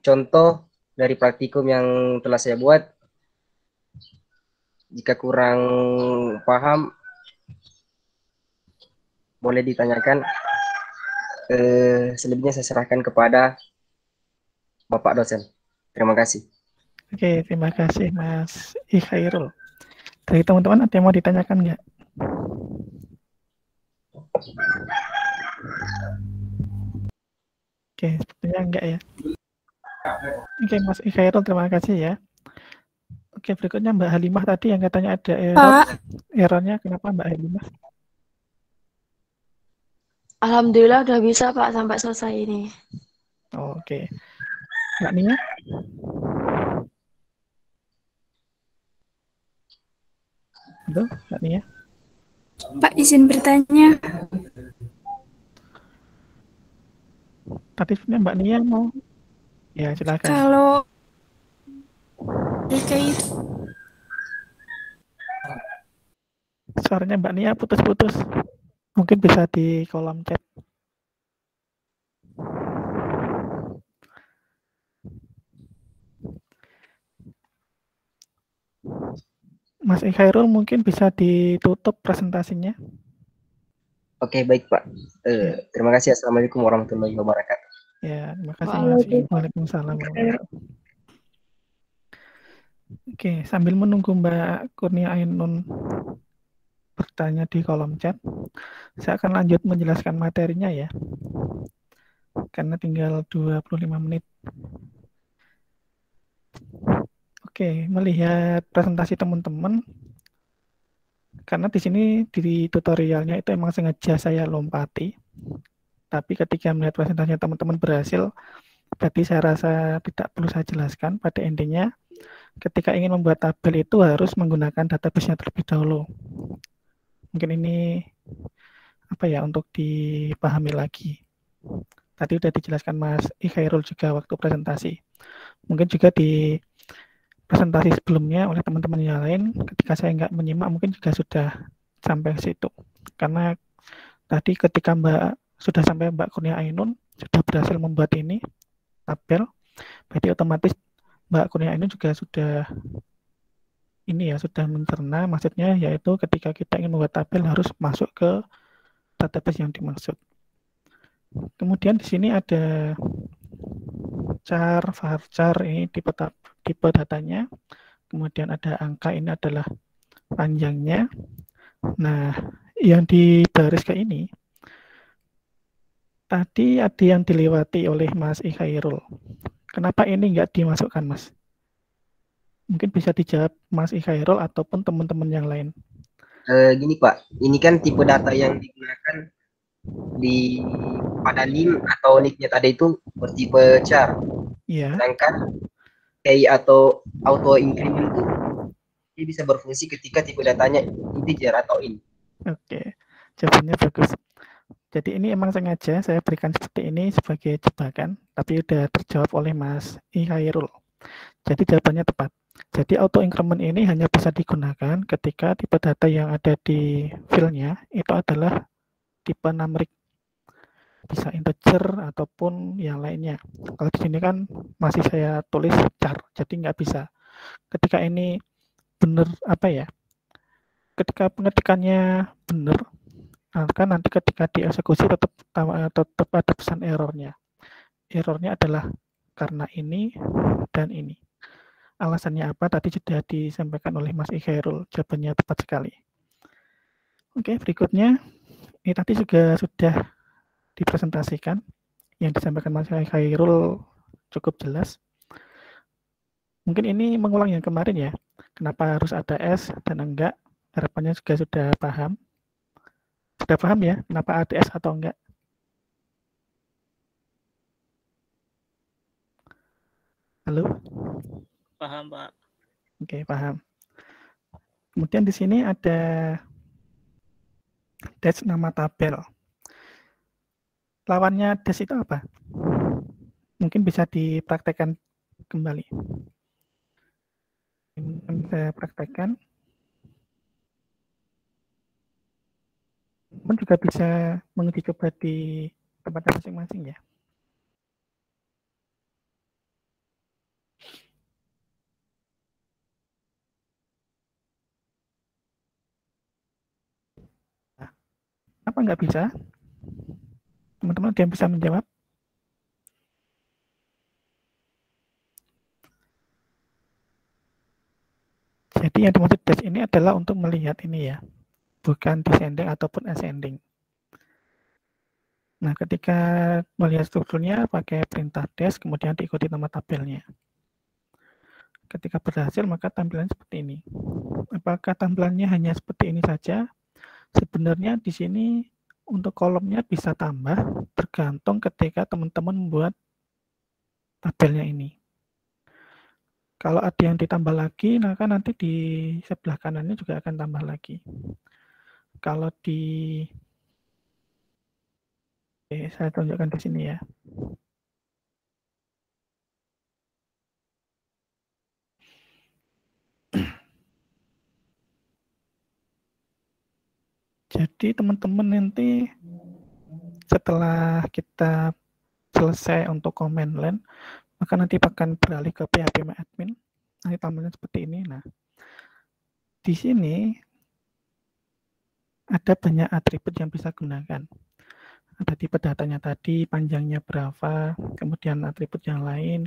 contoh dari praktikum yang telah saya buat. Jika kurang paham, boleh ditanyakan. Selebihnya saya serahkan kepada Bapak dosen. Terima kasih. Oke, terima kasih Mas Ikhairul. Dari teman-teman ada yang mau ditanyakan nggak? Oke, sepertinya enggak ya. Oke, Mas Ikhairul, terima kasih ya. Oke, berikutnya Mbak Halimah tadi yang katanya ada error. Errornya kenapa Mbak Halimah? Alhamdulillah udah bisa Pak sampai selesai ini. Oke. Mbak Nia? Halo, Mbak Nia? Pak, izin bertanya. Tadi Mbak Nia mau? Ya, silakan. Kalau DKI Suaranya Mbak Nia putus-putus. Mungkin bisa di kolom chat. Mas Ikhairul mungkin bisa ditutup presentasinya. Oke, baik Pak. Terima kasih. Assalamualaikum warahmatullahi wabarakatuh. Ya, terima kasih Mas. Waalaikumsalam warahmatullahi wabarakatuh. Oke, sambil menunggu Mbak Kurnia Ainun bertanya di kolom chat, saya akan lanjut menjelaskan materinya ya. Karena tinggal 25 menit. Oke, melihat presentasi teman-teman, karena di sini di tutorialnya itu emang sengaja saya lompati. Tapi ketika melihat presentasinya teman-teman berhasil, berarti saya rasa tidak perlu saya jelaskan. Pada intinya, ketika ingin membuat tabel itu harus menggunakan database-nya terlebih dahulu. Mungkin ini apa ya, untuk dipahami lagi. Tadi sudah dijelaskan Mas Ikhairul juga waktu presentasi. Mungkin juga di presentasi sebelumnya oleh teman-teman yang lain, ketika saya nggak menyimak mungkin juga sudah sampai ke situ. Karena tadi ketika sudah sampai Mbak Kurnia Ainun sudah berhasil membuat ini tabel, berarti otomatis Mbak Kurnia Ainun juga sudah sudah mencerna, maksudnya yaitu ketika kita ingin membuat tabel harus masuk ke database yang dimaksud. Kemudian di sini ada char, varchar, ini tipe datanya. Kemudian ada angka, ini adalah panjangnya. Nah, yang di baris ke ini, tadi ada yang dilewati oleh Mas Ikhairul. Kenapa ini nggak dimasukkan, Mas? Mungkin bisa dijawab Mas Ikhairul ataupun teman-teman yang lain. Gini Pak, ini kan tipe data yang digunakan di pada link atau nicknya tadi itu bertipe char. Iya. Sedangkan key atau auto increment itu dia bisa berfungsi ketika tipe datanya integer atau int. Oke, jawabannya bagus. Jadi ini emang sengaja saya berikan seperti ini sebagai jebakan, tapi udah terjawab oleh Mas Khairul. Jadi jawabannya tepat. Jadi auto increment ini hanya bisa digunakan ketika tipe data yang ada di filenya itu adalah tipe numeric, bisa integer ataupun yang lainnya. Kalau di sini kan masih saya tulis char, jadi nggak bisa. Ketika ini benar apa ya? Ketika pengetikannya benar, kan nanti ketika dieksekusi tetap ada pesan errornya. Errornya adalah karena ini dan ini. Alasannya apa tadi sudah disampaikan oleh Mas Khairul, jawabannya tepat sekali. Oke, berikutnya ini tadi juga sudah dipresentasikan, yang disampaikan Mas Khairul cukup jelas. Mungkin ini mengulang yang kemarin ya, kenapa harus ada S dan enggak, harapannya juga sudah paham. Sudah paham ya, kenapa ada S atau enggak? Halo? Paham, Pak. Oke, paham. Kemudian di sini ada dash nama tabel. Lawannya dash itu apa? Mungkin bisa dipraktekkan kembali. Ini saya praktekkan. Pun juga bisa menguji coba di tempatnya masing-masing ya. Nah, apa nggak bisa? Teman-teman ada yang bisa menjawab? Jadi yang dimaksud dash ini adalah untuk melihat ini ya, bukan descending ataupun ascending. Nah, ketika melihat strukturnya pakai perintah dash, kemudian diikuti nama tabelnya. Ketika berhasil, maka tampilannya seperti ini. Apakah tampilannya hanya seperti ini saja? Sebenarnya di sini untuk kolomnya bisa tambah, tergantung ketika teman-teman membuat tabelnya ini. Kalau ada yang ditambah lagi, maka nanti di sebelah kanannya juga akan tambah lagi. Kalau di saya tunjukkan di sini ya. Jadi teman-teman nanti setelah kita selesai untuk command line, maka nanti akan beralih ke php-admin. Nanti tampilannya seperti ini. Nah, di sini ada banyak atribut yang bisa gunakan. Ada tipe datanya tadi, panjangnya berapa, kemudian atribut yang lain,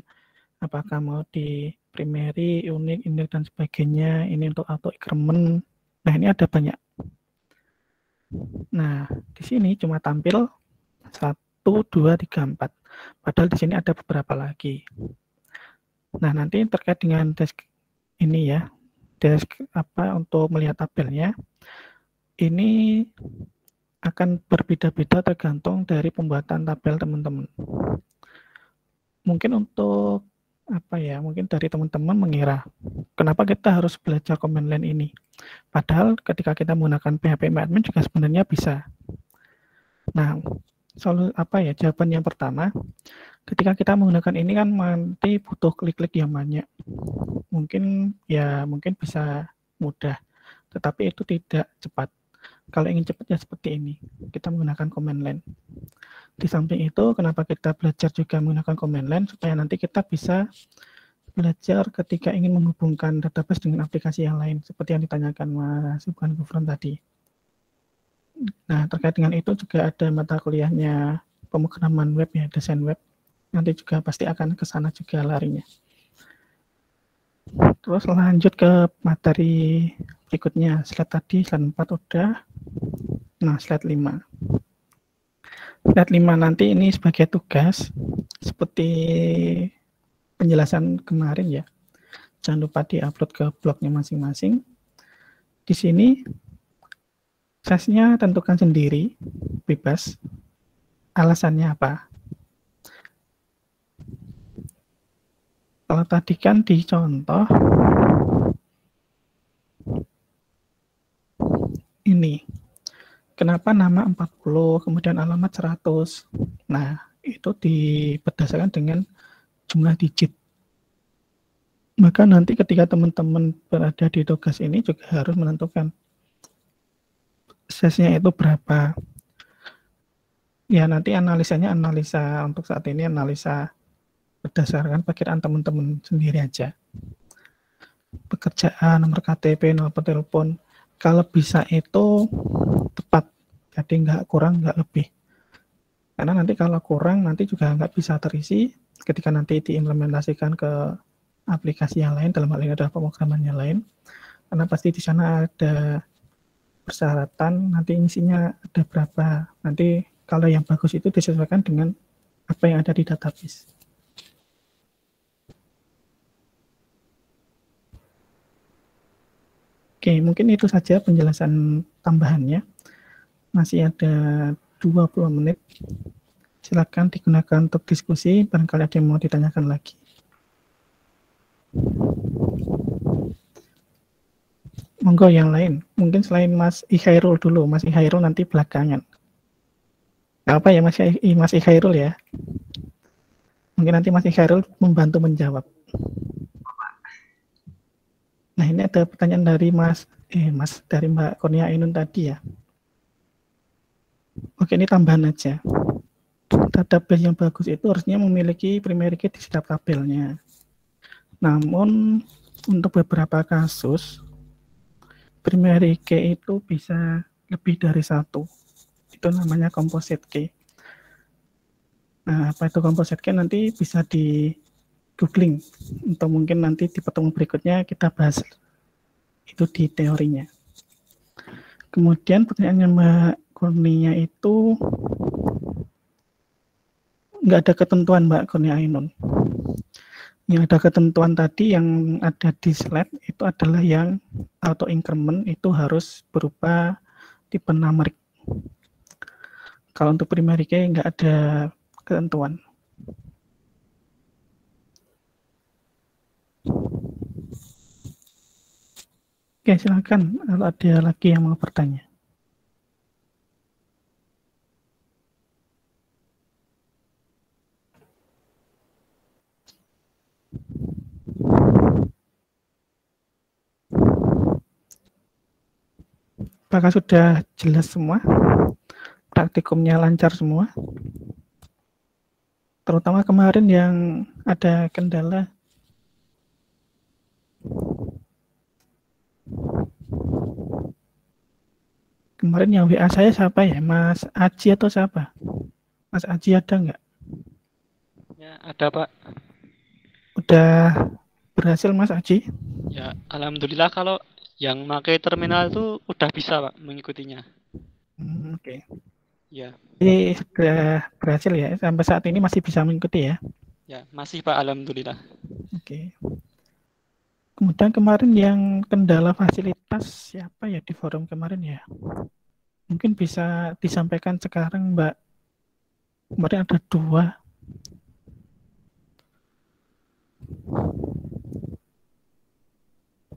apakah mau di primary, unique, index, dan sebagainya. Ini untuk auto increment. Nah, ini ada banyak. Nah, di sini cuma tampil 1, 2, 3, 4. Padahal di sini ada beberapa lagi. Nah, nanti terkait dengan desk ini ya, desk apa untuk melihat tabelnya, ini akan berbeda-beda tergantung dari pembuatan tabel teman-teman. Mungkin untuk apa ya, mungkin dari teman-teman mengira, kenapa kita harus belajar command line ini? Padahal ketika kita menggunakan php-admin juga sebenarnya bisa. Nah, jawaban yang pertama, ketika kita menggunakan ini kan nanti butuh klik-klik yang banyak. Mungkin bisa mudah, tetapi itu tidak cepat. Kalau ingin cepat ya seperti ini, kita menggunakan command line. Di samping itu, kenapa kita belajar juga menggunakan command line, supaya nanti kita bisa belajar ketika ingin menghubungkan database dengan aplikasi yang lain, seperti yang ditanyakan Mas Subhan Gufron tadi. Nah, terkait dengan itu juga ada mata kuliahnya pemrograman web ya, desain web. Nanti juga pasti akan ke sana juga larinya. Terus lanjut ke materi berikutnya. Slide tadi, slide 4 udah. Nah, slide 5. Slide 5 nanti ini sebagai tugas, seperti penjelasan kemarin ya. Jangan lupa di-upload ke blognya masing-masing. Di sini Size-nya tentukan sendiri, bebas. Alasannya apa? Kalau tadi kan di contoh ini, kenapa nama 40, kemudian alamat 100. Nah, itu berdasarkan dengan jumlah digit. Maka nanti ketika teman-teman berada di tugas ini juga harus menentukan size-nya itu berapa. Ya, nanti analisanya analisa untuk saat ini analisa berdasarkan perkiraan teman-teman sendiri aja. Pekerjaan, nomor KTP, nomor telepon, kalau bisa itu tepat, jadi nggak kurang, nggak lebih. Karena nanti kalau kurang, nanti juga nggak bisa terisi ketika nanti diimplementasikan ke aplikasi yang lain, dalam hal ini adalah pemrograman yang lain, karena pasti di sana ada persyaratan, nanti isinya ada berapa, nanti kalau yang bagus itu disesuaikan dengan apa yang ada di database. Oke, mungkin itu saja penjelasan tambahannya. Masih ada 20 menit. Silakan digunakan untuk diskusi, barangkali ada yang mau ditanyakan lagi. Monggo yang lain. Mungkin selain Mas Ikhairul dulu, Mas Ikhairul nanti belakangan. Apa ya Mas Ikhairul ya? Mungkin nanti Mas Ikhairul membantu menjawab. Nah, ini ada pertanyaan dari dari Mbak Kurnia Ainun tadi ya. Oke, ini tambahan aja. Database yang bagus itu harusnya memiliki primary key di setiap tabelnya. Namun untuk beberapa kasus primary key itu bisa lebih dari satu. Itu namanya composite key. Nah, apa itu composite key nanti bisa di googling, atau mungkin nanti di pertemuan berikutnya kita bahas itu di teorinya. Kemudian pertanyaannya Mbak Kurnia itu nggak ada ketentuan Mbak Kurnia Ainun. Yang ada ketentuan tadi yang ada di slide itu adalah yang auto increment itu harus berupa tipe numeric. Kalau untuk primary key nggak ada ketentuan. Oke, silakan kalau ada lagi yang mau bertanya. Apakah sudah jelas semua? Praktikumnya lancar semua? Terutama kemarin yang ada kendala. Kemarin yang WA saya siapa ya? Mas Aji atau siapa? Mas Aji ada nggak? Ya, ada Pak. Udah berhasil Mas Aji? Ya, alhamdulillah kalau yang pakai terminal itu udah bisa Pak mengikutinya. Oke. Ya. Jadi sudah berhasil ya? Sampai saat ini masih bisa mengikuti ya? Ya, masih Pak, alhamdulillah. Oke. Kemudian kemarin yang kendala fasilitas siapa ya di forum kemarin ya? Mungkin bisa disampaikan sekarang Mbak. Kemarin ada 2.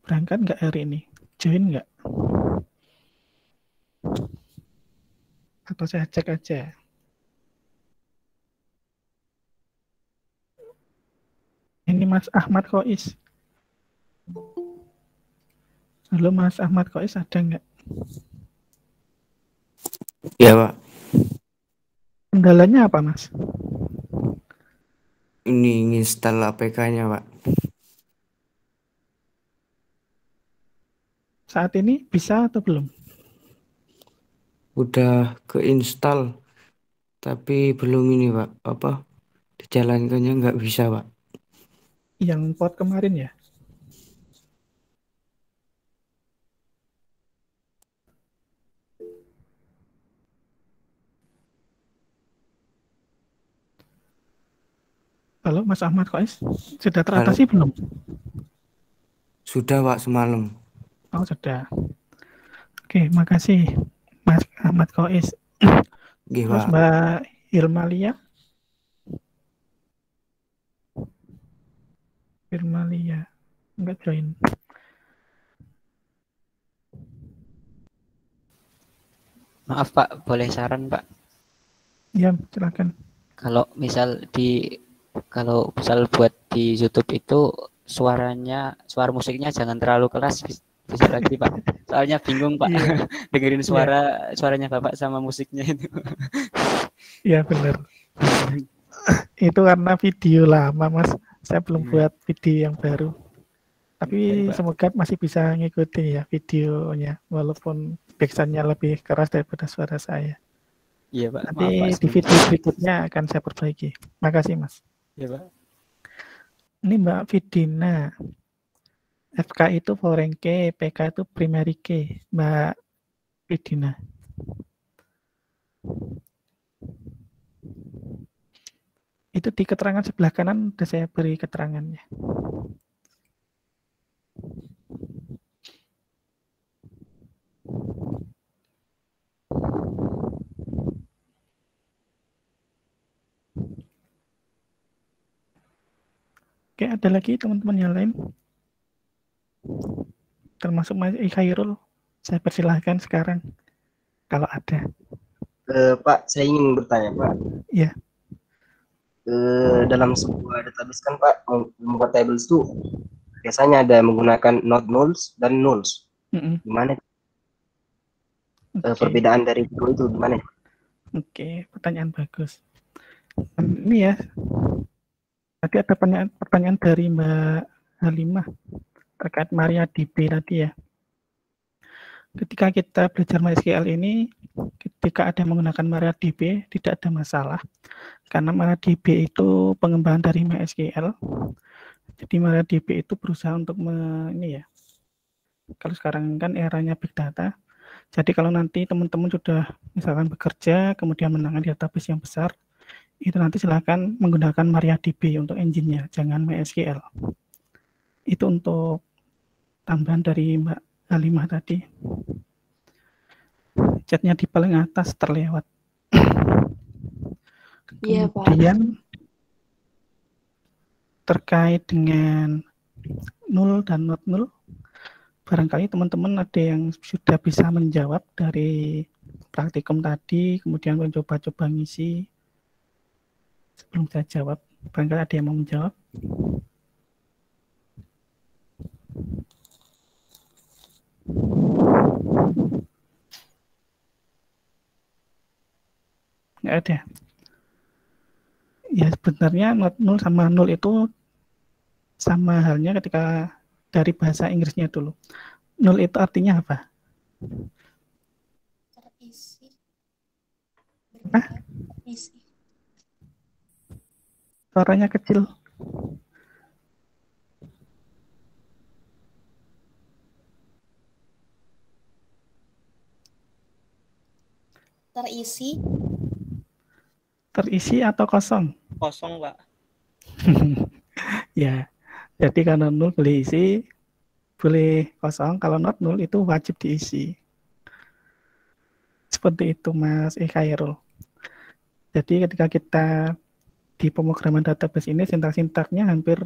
Berangkat nggak hari ini? Join nggak? Atau saya cek aja? Ini Mas Ahmad Khois. Halo Mas Ahmad Khois, ada nggak? Ya Pak. Kendalanya apa Mas? Ini install APK-nya Pak. Saat ini bisa atau belum? Udah keinstall, tapi belum ini Pak. Dijalankannya nggak bisa Pak. Yang port kemarin ya? Halo Mas Ahmad Khois, sudah teratasi belum? Sudah Pak, semalam. Oh sudah. Oke, makasih Ahmad Kois. Nggih, Terus Pak. Mbak Hilmalia. Hilmalia enggak join. Maaf Pak, boleh saran Pak? Ya, silakan. Kalau misal buat di YouTube itu suara musiknya jangan terlalu keras, bisa lagi Pak. Soalnya bingung Pak, Iya. dengerin Iya. suaranya Bapak sama musiknya itu. Iya benar. Itu karena video lama Mas. Saya belum buat video yang baru. Tapi Pak. semoga masih bisa ngikutin ya videonya, walaupun backsound-nya lebih keras daripada suara saya. Iya Pak, Nanti maaf Pak. di video berikutnya akan saya perbaiki. Makasih Mas. Iya Pak. Ini Mbak Vidina. FK itu foreign key, PK itu primary key. Mbak Vidina. Itu di keterangan sebelah kanan sudah saya beri keterangannya. Oke, ada lagi teman-teman yang lain? Termasuk Mas Khairul. Saya persilahkan sekarang kalau ada. Pak, saya ingin bertanya Pak. Iya. Dalam sebuah database kan Pak, membuat tables itu biasanya ada menggunakan not nulls dan nulls. Gimana? Perbedaan dari kedua itu gimana? Oke, pertanyaan bagus. Ini ya, tadi ada pertanyaan dari Mbak Halimah terkait MariaDB tadi ya. Ketika kita belajar MySQL ini, ketika ada menggunakan MariaDB, tidak ada masalah. Karena MariaDB itu pengembangan dari MySQL. Jadi MariaDB itu berusaha untuk ini ya. Kalau sekarang kan eranya big data. Jadi kalau nanti teman-teman sudah misalkan bekerja, kemudian menangani database yang besar, itu nanti silakan menggunakan MariaDB untuk engine-nya, jangan MySQL. Itu untuk tambahan dari Mbak Halimah tadi. Chatnya di paling atas terlewat. Iya, Pak. Kemudian terkait dengan null dan not null, barangkali teman-teman ada yang sudah bisa menjawab dari praktikum tadi, kemudian mencoba-coba ngisi. Sebelum saya jawab, barangkali ada yang mau menjawab. Nggak ada. Ya sebenarnya not null sama null itu sama halnya ketika dari bahasa Inggrisnya dulu. Null itu artinya apa? Terisi. Terisi. Suaranya kecil. Terisi. Terisi atau kosong? Kosong, Pak. Ya, jadi kalau null boleh isi, boleh kosong. Kalau not null itu wajib diisi. Seperti itu Mas Khairul. Jadi ketika kita di pemrograman database ini sintak-sintaknya hampir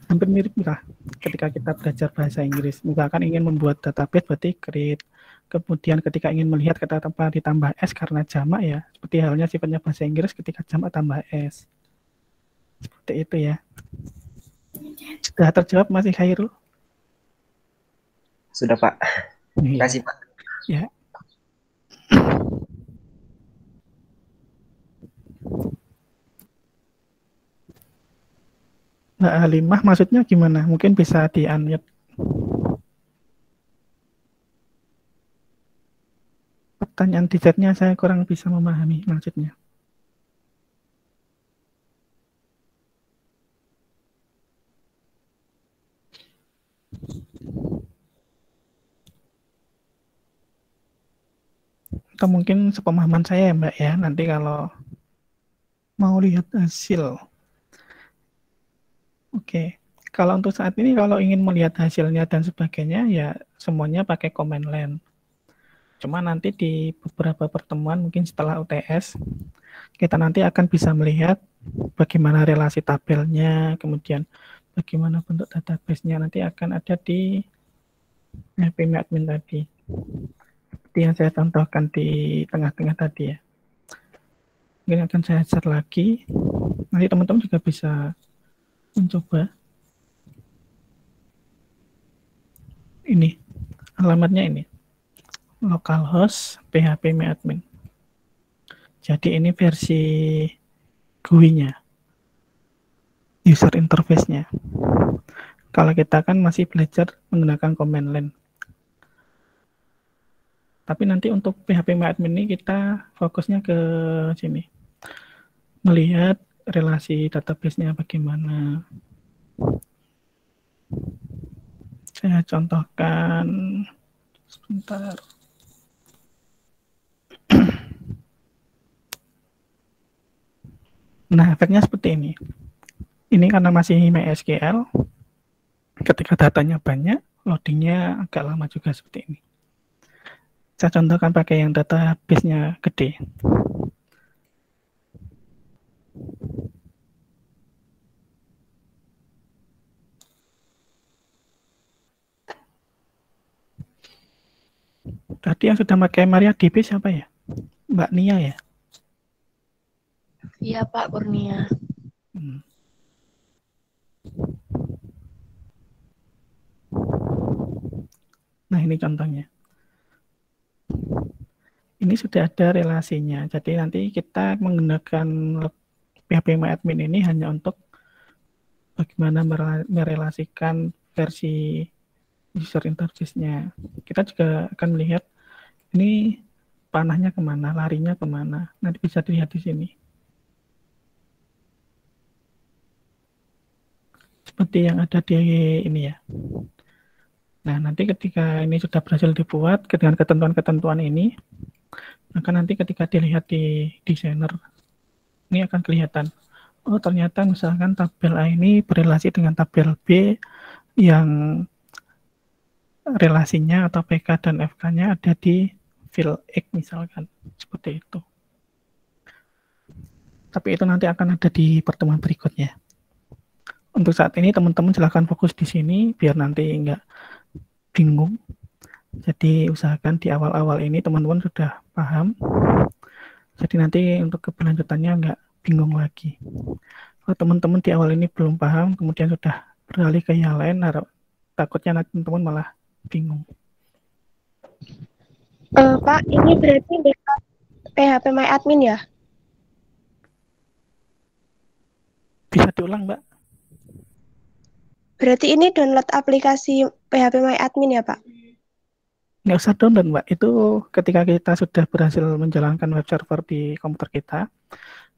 mirip lah ketika kita belajar bahasa Inggris. Misalkan ingin membuat database berarti create. Kemudian ketika ingin melihat kata tanpa ditambah S karena jamak ya, seperti halnya sifatnya bahasa Inggris ketika jamak tambah S. Seperti itu ya. Sudah terjawab Mas Khairul? Sudah Pak. Terima kasih Pak. Ya. Mbak Halimah maksudnya gimana? Mungkin bisa di-unmute. Pertanyaan di chatnya saya kurang bisa memahami maksudnya. Atau mungkin sepemahaman saya ya Mbak ya, nanti kalau mau lihat hasil. Oke, kalau untuk saat ini kalau ingin melihat hasilnya dan sebagainya ya semuanya pakai command line. Cuma nanti di beberapa pertemuan mungkin setelah UTS kita nanti akan bisa melihat bagaimana relasi tabelnya, kemudian bagaimana bentuk database-nya nanti akan ada di PHP Admin tadi. Seperti yang saya contohkan di tengah-tengah tadi ya. Mungkin akan saya share lagi. Nanti teman-teman juga bisa mencoba. Ini alamatnya ini. Localhost PHP Admin. Jadi ini versi GUI-nya, user interface-nya. Kalau kita kan masih belajar menggunakan command line. Tapi nanti untuk PHP Admin ini kita fokusnya ke sini. Melihat relasi database-nya bagaimana. Saya contohkan sebentar. Nah, efeknya seperti ini. Ini karena masih MySQL, ketika datanya banyak, loadingnya agak lama juga seperti ini. Saya contohkan pakai yang database-nya gede. Tadi yang sudah pakai MariaDB siapa ya? Mbak Nia ya? Iya Pak Kurnia. Nah ini contohnya. Ini sudah ada relasinya. Jadi nanti kita menggunakan PHP Admin ini hanya untuk bagaimana merelasikan versi user interface-nya. Kita juga akan melihat ini panahnya kemana, larinya kemana. Nanti bisa dilihat di sini. Seperti yang ada di ini ya. Nah, nanti ketika ini sudah berhasil dibuat dengan ketentuan-ketentuan ini, maka nanti ketika dilihat di desainer, ini akan kelihatan. Oh, ternyata misalkan tabel A ini berelasi dengan tabel B yang relasinya atau PK dan FK-nya ada di field X misalkan. Seperti itu. Tapi itu nanti akan ada di pertemuan berikutnya. Untuk saat ini teman-teman silahkan fokus di sini biar nanti enggak bingung. Jadi usahakan di awal-awal ini teman-teman sudah paham. Jadi nanti untuk keberlanjutannya enggak bingung lagi. Kalau teman-teman di awal ini belum paham, kemudian sudah beralih ke yang lain, takutnya nanti teman-teman malah bingung. Pak, ini berarti PHP Admin ya? Bisa diulang, Mbak? Berarti ini download aplikasi PHP Admin ya, Pak? Nggak usah download, Mbak. Itu ketika kita sudah berhasil menjalankan web server di komputer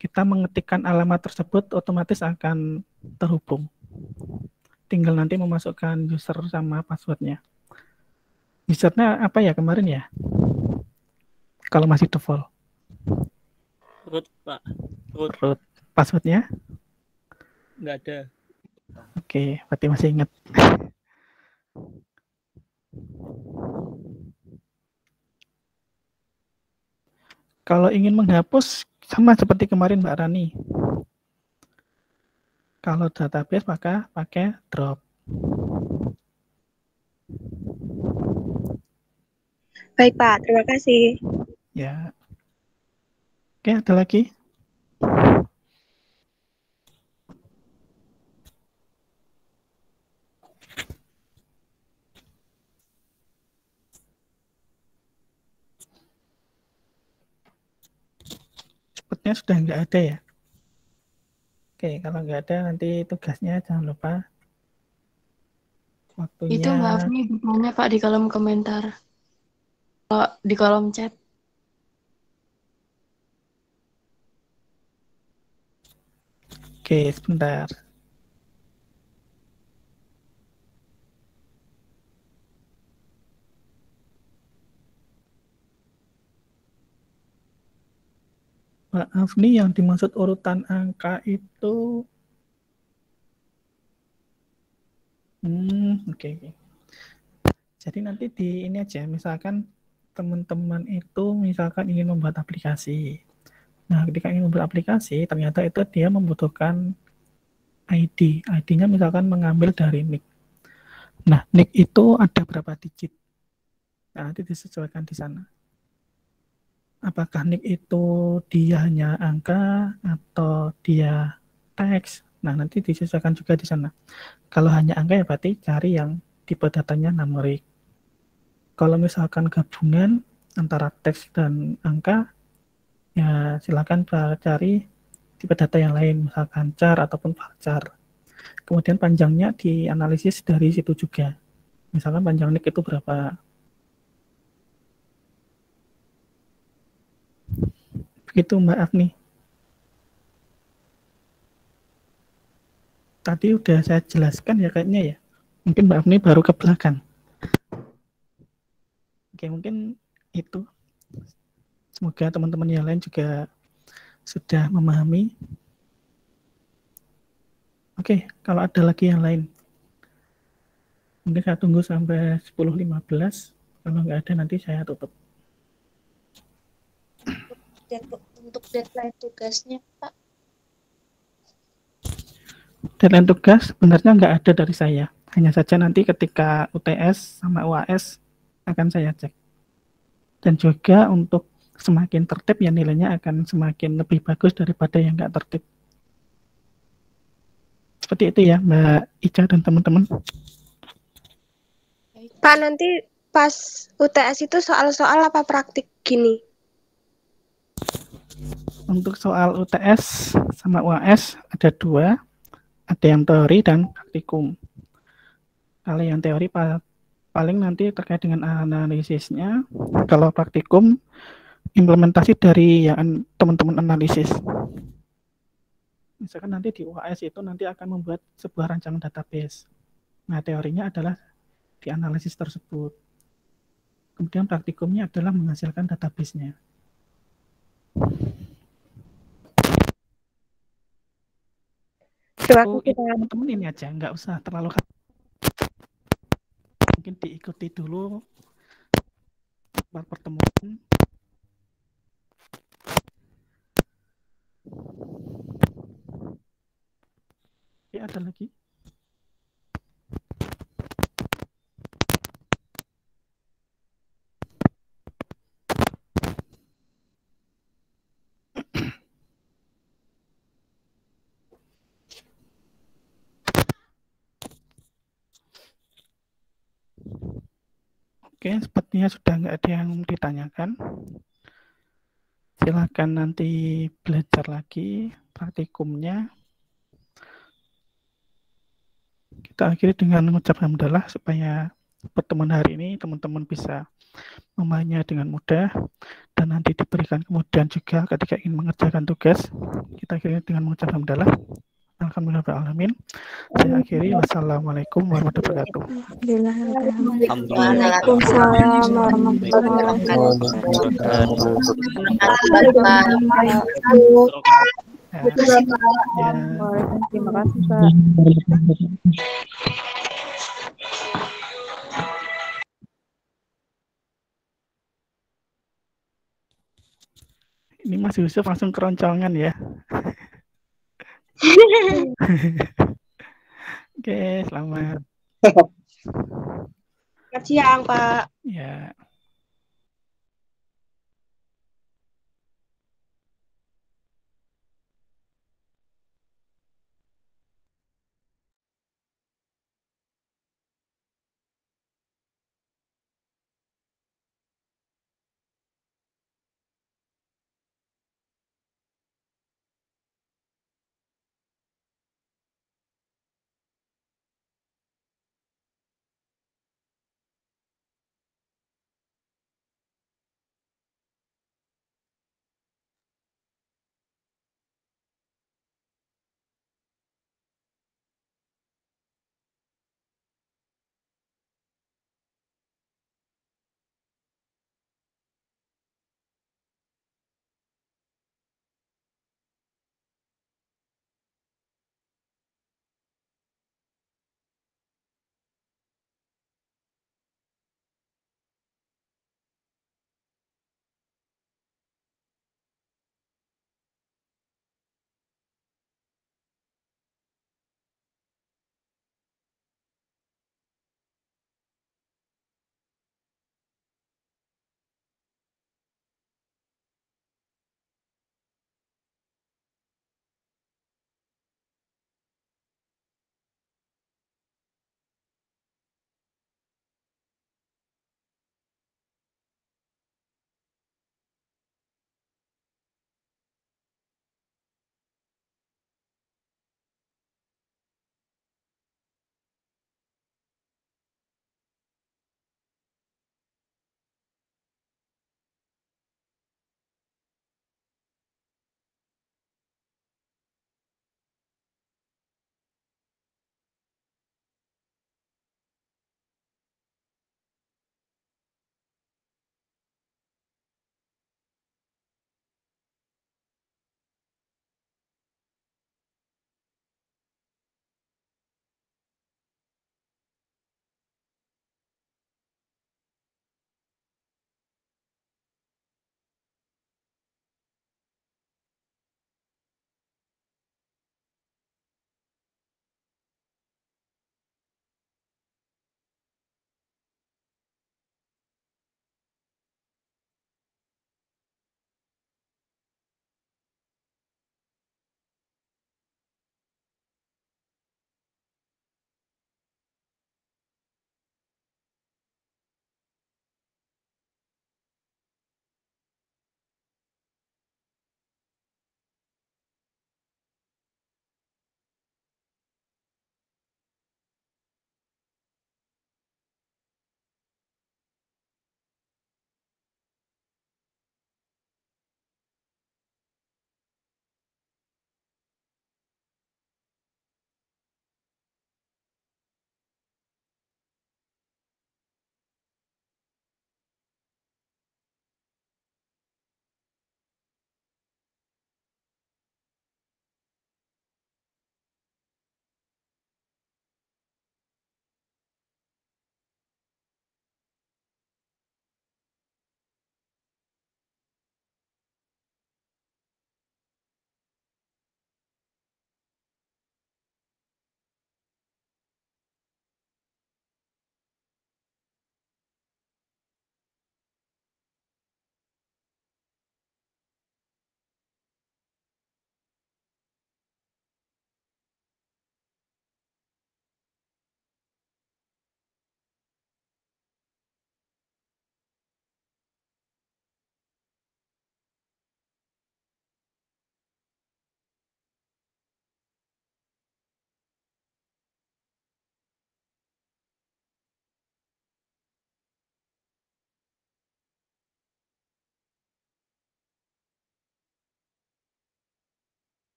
kita mengetikkan alamat tersebut otomatis akan terhubung. Tinggal nanti memasukkan user sama passwordnya. Usernya apa ya kemarin ya? Kalau masih default. Root, Pak. Root. Passwordnya? Nggak ada. Oke, berarti masih ingat. Kalau ingin menghapus, sama seperti kemarin Mbak Rani. Kalau database maka pakai drop. Baik Pak, terima kasih. Ya. Oke, ada lagi? Sepertinya sudah nggak ada ya. Oke, kalau nggak ada nanti tugasnya jangan lupa waktunya. Itu Mbak Afni bertanya Pak di kolom komentar. Kalau di kolom chat. Oke, sebentar. Maaf nih, yang dimaksud urutan angka itu oke. Jadi nanti di ini aja, misalkan teman-teman itu misalkan ingin membuat aplikasi. Nah, ketika ingin membuat aplikasi, ternyata itu dia membutuhkan ID. ID-nya misalkan mengambil dari NIK. Nah, NIK itu ada berapa digit? Nah, nanti disesuaikan di sana. Apakah NIK itu dia hanya angka atau dia teks? Nah, nanti disesuaikan juga di sana. Kalau hanya angka ya berarti cari yang tipe datanya numerik. Kalau misalkan gabungan antara teks dan angka, ya silakan cari tipe data yang lain, misalkan char ataupun varchar. Kemudian panjangnya dianalisis dari situ juga. Misalkan panjang NIK itu berapa. Begitu Mbak Agni. Tadi udah saya jelaskan ya kayaknya ya. Mungkin Mbak Agni baru ke belakang. Oke, mungkin itu. Semoga teman-teman yang lain juga sudah memahami. Oke, kalau ada lagi yang lain. Mungkin saya tunggu sampai 10.15. Kalau nggak ada nanti saya tutup. Untuk deadline tugasnya, Pak. Deadline tugas sebenarnya nggak ada dari saya. Hanya saja nanti ketika UTS sama UAS akan saya cek. Dan juga untuk semakin tertib ya nilainya akan semakin lebih bagus daripada yang nggak tertib. Seperti itu ya Mbak Ica dan teman-teman. Pak, nanti pas UTS itu soal-soal apa praktik gini? Untuk soal UTS sama UAS ada dua. Ada yang teori dan praktikum. Kalau yang teori paling nanti terkait dengan analisisnya. Kalau praktikum implementasi dari yang teman-teman analisis. Misalkan nanti di UAS itu nanti akan membuat sebuah rancangan database. Nah, teorinya adalah di analisis tersebut. Kemudian praktikumnya adalah menghasilkan database-nya. Itu teman-teman ini aja, nggak usah terlalu mungkin diikuti dulu pertemuan. Oke, ada lagi? Oke, sepertinya sudah nggak ada yang ditanyakan. Silakan nanti belajar lagi praktikumnya. Kita akhiri dengan mengucap hamdalah supaya pertemuan hari ini teman-teman bisa memahaminya dengan mudah dan nanti diberikan kemudian juga ketika ingin mengerjakan tugas. Kita akhiri dengan mengucap hamdalah. Alhamdulillahirrahmanirrahim. Saya akhiri. Wassalamualaikum warahmatullahi wabarakatuh. Waalaikumsalam warahmatullahi wabarakatuh. Terima kasih, Pak. Ini Mas Yusuf langsung keroncongan ya. Oke, selamat. Selamat siang, Pak. Ya.